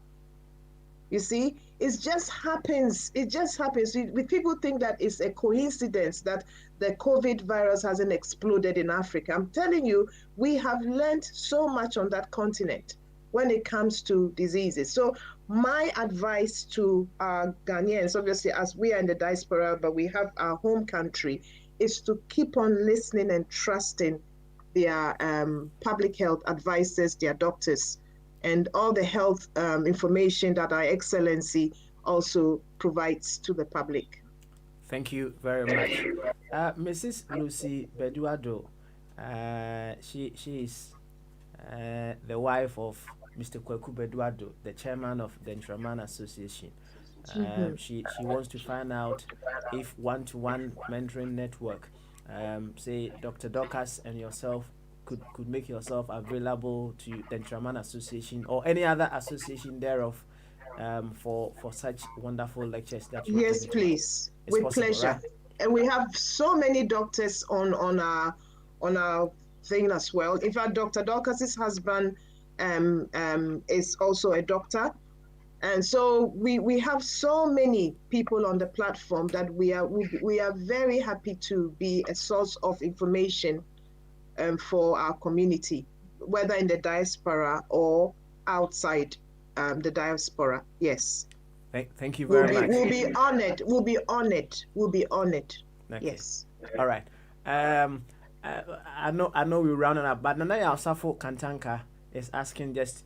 You see, it just happens. People think that it's a coincidence that the COVID virus hasn't exploded in Africa. I'm telling you, we have learned so much on that continent when it comes to diseases. So my advice to our Ghanaians, obviously, as we are in the diaspora, but we have our home country, is to keep on listening and trusting their public health advisors, their doctors, and all the health information that Our Excellency also provides to the public. Thank you very much. Mrs. Lucy Beduado, she is the wife of Mr. Kwaku Beduado, the chairman of the Ntraman Association. She wants to find out if one-to-one mentoring network, say Dr. Dorcas and yourself, could make yourself available to the Ntraman Association or any other association thereof for such wonderful lectures that you Yes, please. With possible, pleasure. Right? And we have so many doctors on our thing as well. In fact, Dr. Dorcas's husband is also a doctor. And so we have so many people on the platform that we are very happy to be a source of information for our community, whether in the diaspora or outside the diaspora. Yes. Thank you very much. We'll be honored. We'll be honored. We'll be honored. Okay. Yes. All right. I know we're rounding up, but Nanaya Osafo Kantanka is asking just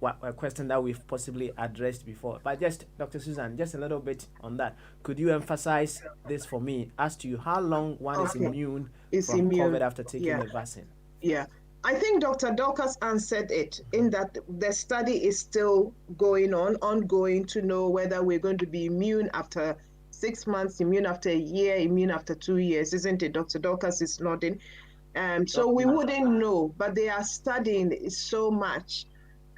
a question that we've possibly addressed before. But just, Dr. Susan, just a little bit on that. Could you emphasize this for me as to how long one is immune from COVID after taking the vaccine? Yeah. I think Dr. Dorcas answered it in that the study is still ongoing to know whether we're going to be immune after 6 months, immune after a year, immune after 2 years, isn't it? Dr. Dorcas is nodding. So we wouldn't know, but they are studying so much.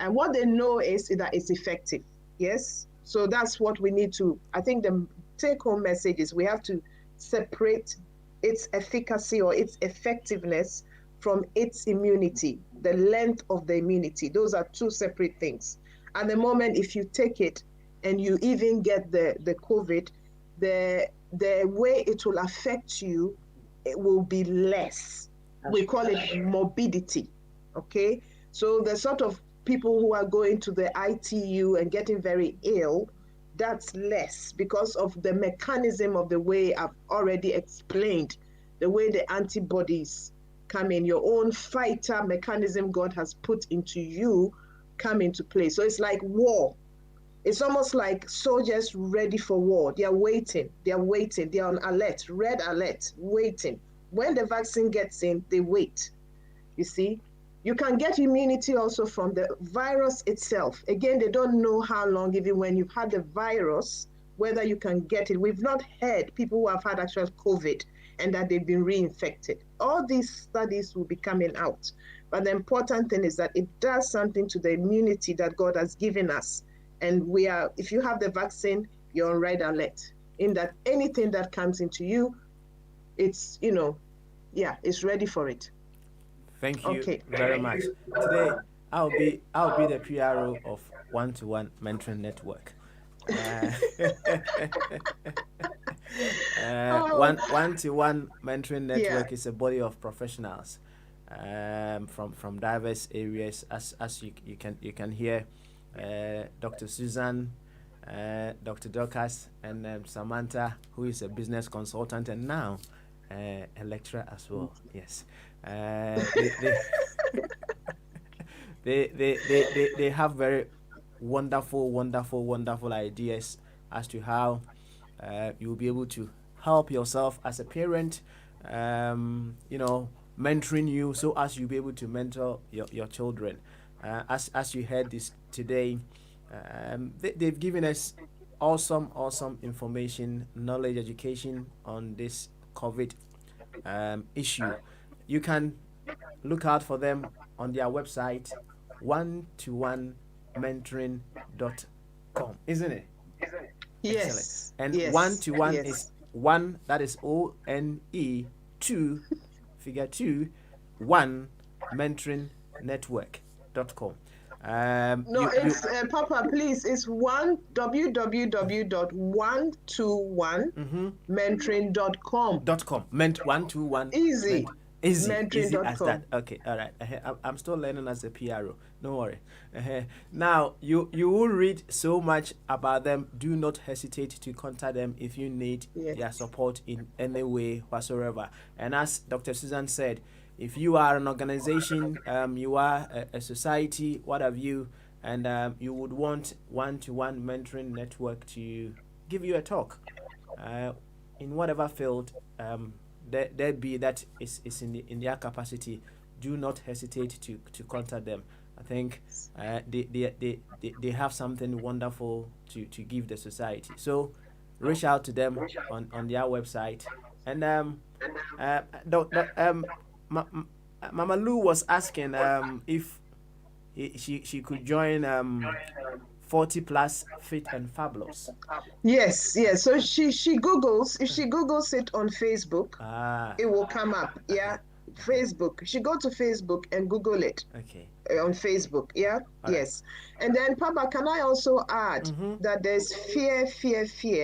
And what they know is that it's effective. Yes. So that's what we need to, I think the take home message is we have to separate its efficacy or its effectiveness from its immunity, the length of the immunity. Those are two separate things. At the moment, if you take it and you even get the COVID, the way it will affect you, it will be less. We call it morbidity. Okay. So the sort of people who are going to the ITU and getting very ill, that's less because of the mechanism of the way I've already explained, the way the antibodies come in, your own fighter mechanism God has put into you come into play. So it's like war. It's almost like soldiers ready for war. They are waiting. They are on alert, red alert, waiting. When the vaccine gets in, they wait. You see? You can get immunity also from the virus itself. Again, they don't know how long, even when you've had the virus, whether you can get it. We've not heard people who have had actual COVID and that they've been reinfected. All these studies will be coming out. But the important thing is that it does something to the immunity that God has given us. And if you have the vaccine, you're on red alert. In that anything that comes into you, it's, it's ready for it. Thank you very much. Today, I'll be the PRO of One-to-One Mentoring Network. One-to-One Mentoring Network is a body of professionals from diverse areas. As you can hear, Dr. Susan, Dr. Dorcas, and Samantha, who is a business consultant and now a lecturer as well. Yes. They have very wonderful ideas as to how you'll be able to help yourself as a parent, mentoring you so as you'll be able to mentor your children. As you heard this today, they've given us awesome information, knowledge, education on this COVID issue. You can look out for them on their website, one-to-one-mentoring.com, isn't it? Yes. Excellent. And one-to-one is one, that is ONE, 2, figure 2, one, mentoringnetwork.com. Papa, please, it's www.one-to-one-mentoring.com. One-to-one. Easy. Easy as that. Okay, all right. I'm still learning as a PRO. Don't worry. Now, you will read so much about them. Do not hesitate to contact them if you need their support in any way whatsoever. And as Dr. Susan said, if you are an organization, you are a society, what have you, and you would want One-to-One Mentoring Network to give you a talk in whatever field there be that is in their capacity, do not hesitate to contact them. I think they have something wonderful to give the society. So reach out to them on their website. And Mama Lou was asking if she could join 40 plus fit and fabulous. Yes. So she Googles, if she Googles it on Facebook, it will come up. Yeah. Facebook. You should go to Facebook and Google it. Okay. On Facebook, yeah? All yes. Right. And then, Papa, can I also add that there's fear,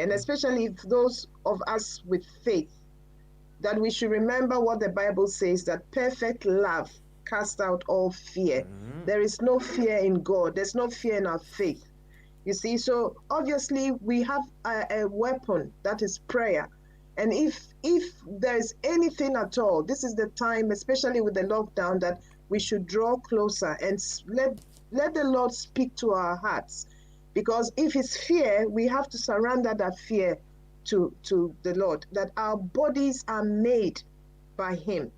and especially those of us with faith, that we should remember what the Bible says, that perfect love casts out all fear. There is no fear in God. There's no fear in our faith. You see, so obviously we have a weapon, that is prayer. And if there's anything at all, this is the time, especially with the lockdown, that we should draw closer and let the Lord speak to our hearts. Because if it's fear, we have to surrender that fear to the Lord, that our bodies are made by Him.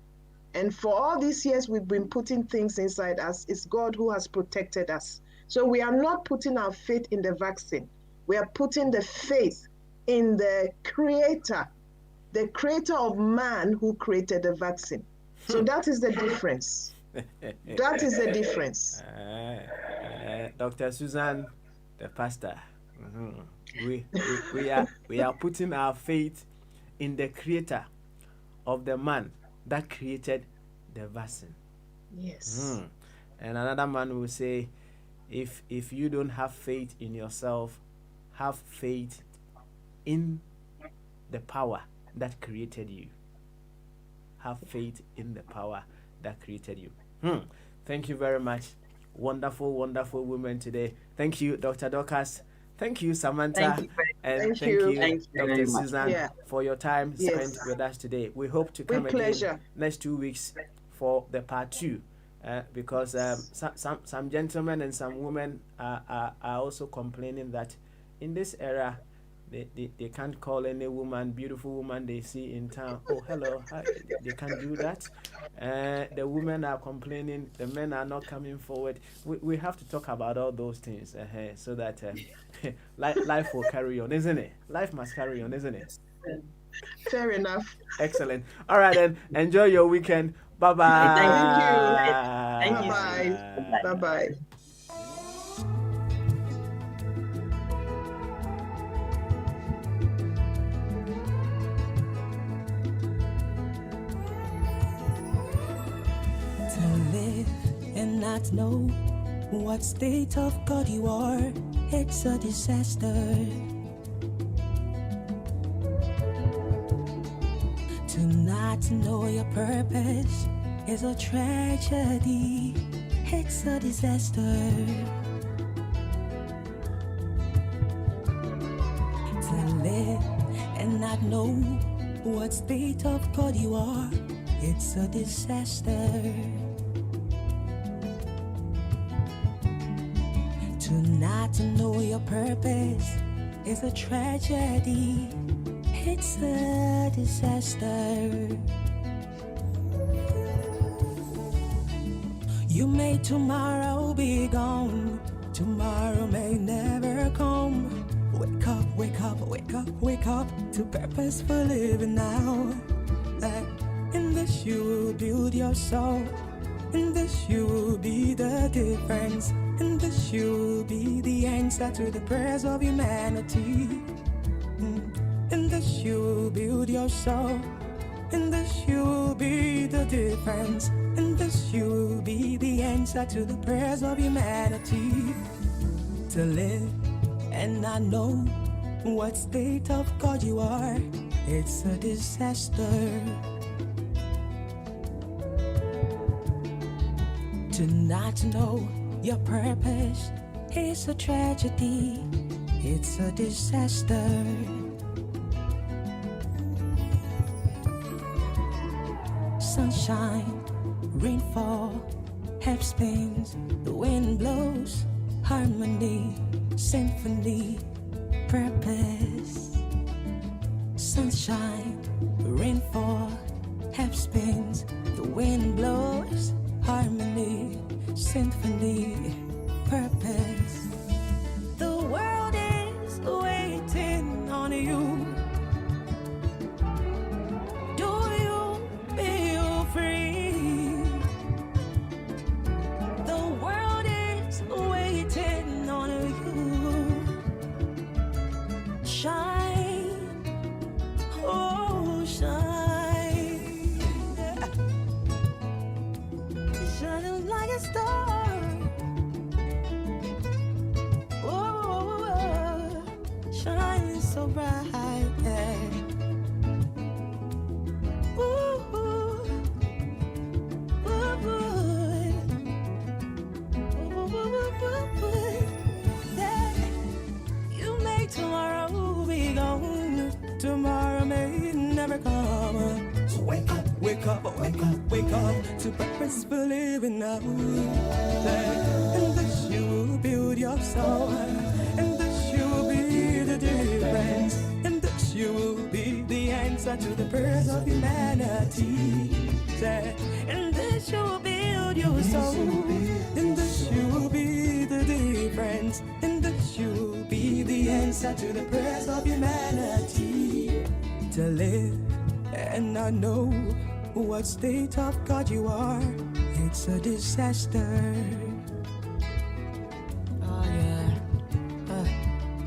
And for all these years we've been putting things inside us, it's God who has protected us. So we are not putting our faith in the vaccine. We are putting the faith in the Creator of man who created the vaccine. So that is the difference. That is the difference. Dr. Susan, the pastor, we are putting our faith in the Creator of the man that created the vaccine. Yes. And another man will say, if you don't have faith in yourself, have faith in the power that created you. Have faith in the power that created you. Thank you very much. Wonderful, wonderful women today. Thank you, Dr. Dorcas. Thank you, Samantha. And thank you, Dr. Susan, for your time spent with us today. We hope to come again next 2 weeks for the part 2. Because some gentlemen and some women are also complaining that in this era, they can't call any woman, beautiful woman they see in town, oh, hello, hi. They can't do that. The women are complaining, the men are not coming forward. We have to talk about all those things so that life will carry on, isn't it? Life must carry on, isn't it? Fair enough. Excellent. All right, then. Enjoy your weekend. Bye-bye. Thank you. Bye-bye. Bye-bye. And not know what state of God you are, it's a disaster. To not know your purpose is a tragedy, it's a disaster. To live and not know what state of God you are, it's a disaster. To not know your purpose is a tragedy, it's a disaster. You may tomorrow be gone, tomorrow may never come. Wake up, wake up, wake up, wake up to purposeful living now. In this you will build your soul, in this you will be the difference. And this you will be the answer to the prayers of humanity. And this you will build your soul. And this you will be the difference. And this you will be the answer to the prayers of humanity. To live and not know what state of God you are, it's a disaster. To not know your purpose is a tragedy, it's a disaster. Sunshine, rainfall, half spins, the wind blows, harmony, symphony, purpose. Sunshine, rainfall, half spins, the wind blows, harmony, symphony, purpose. The world is waiting on you. Do you feel free? The world is waiting on you. Shine, oh shine. alright. Yeah. Ooh, ooh, ooh, ooh. Yeah. You make tomorrow be gone. Tomorrow may never come. So wake up, wake up, wake up, wake up to purposeful living now. And this you will build your soul. And this you will be the difference. And this you will be the answer to the prayers of humanity. And this you will build your soul. And this you will be the difference. And this you will be the answer to the prayers of humanity. To live and not know what state of God you are, it's a disaster. Oh yeah.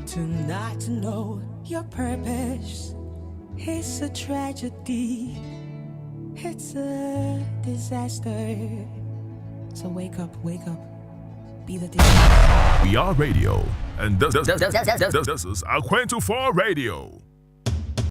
To not know your purpose, it's a tragedy. It's a disaster. So wake up, be the difference. We are radio, and this is Aquento 4 Radio.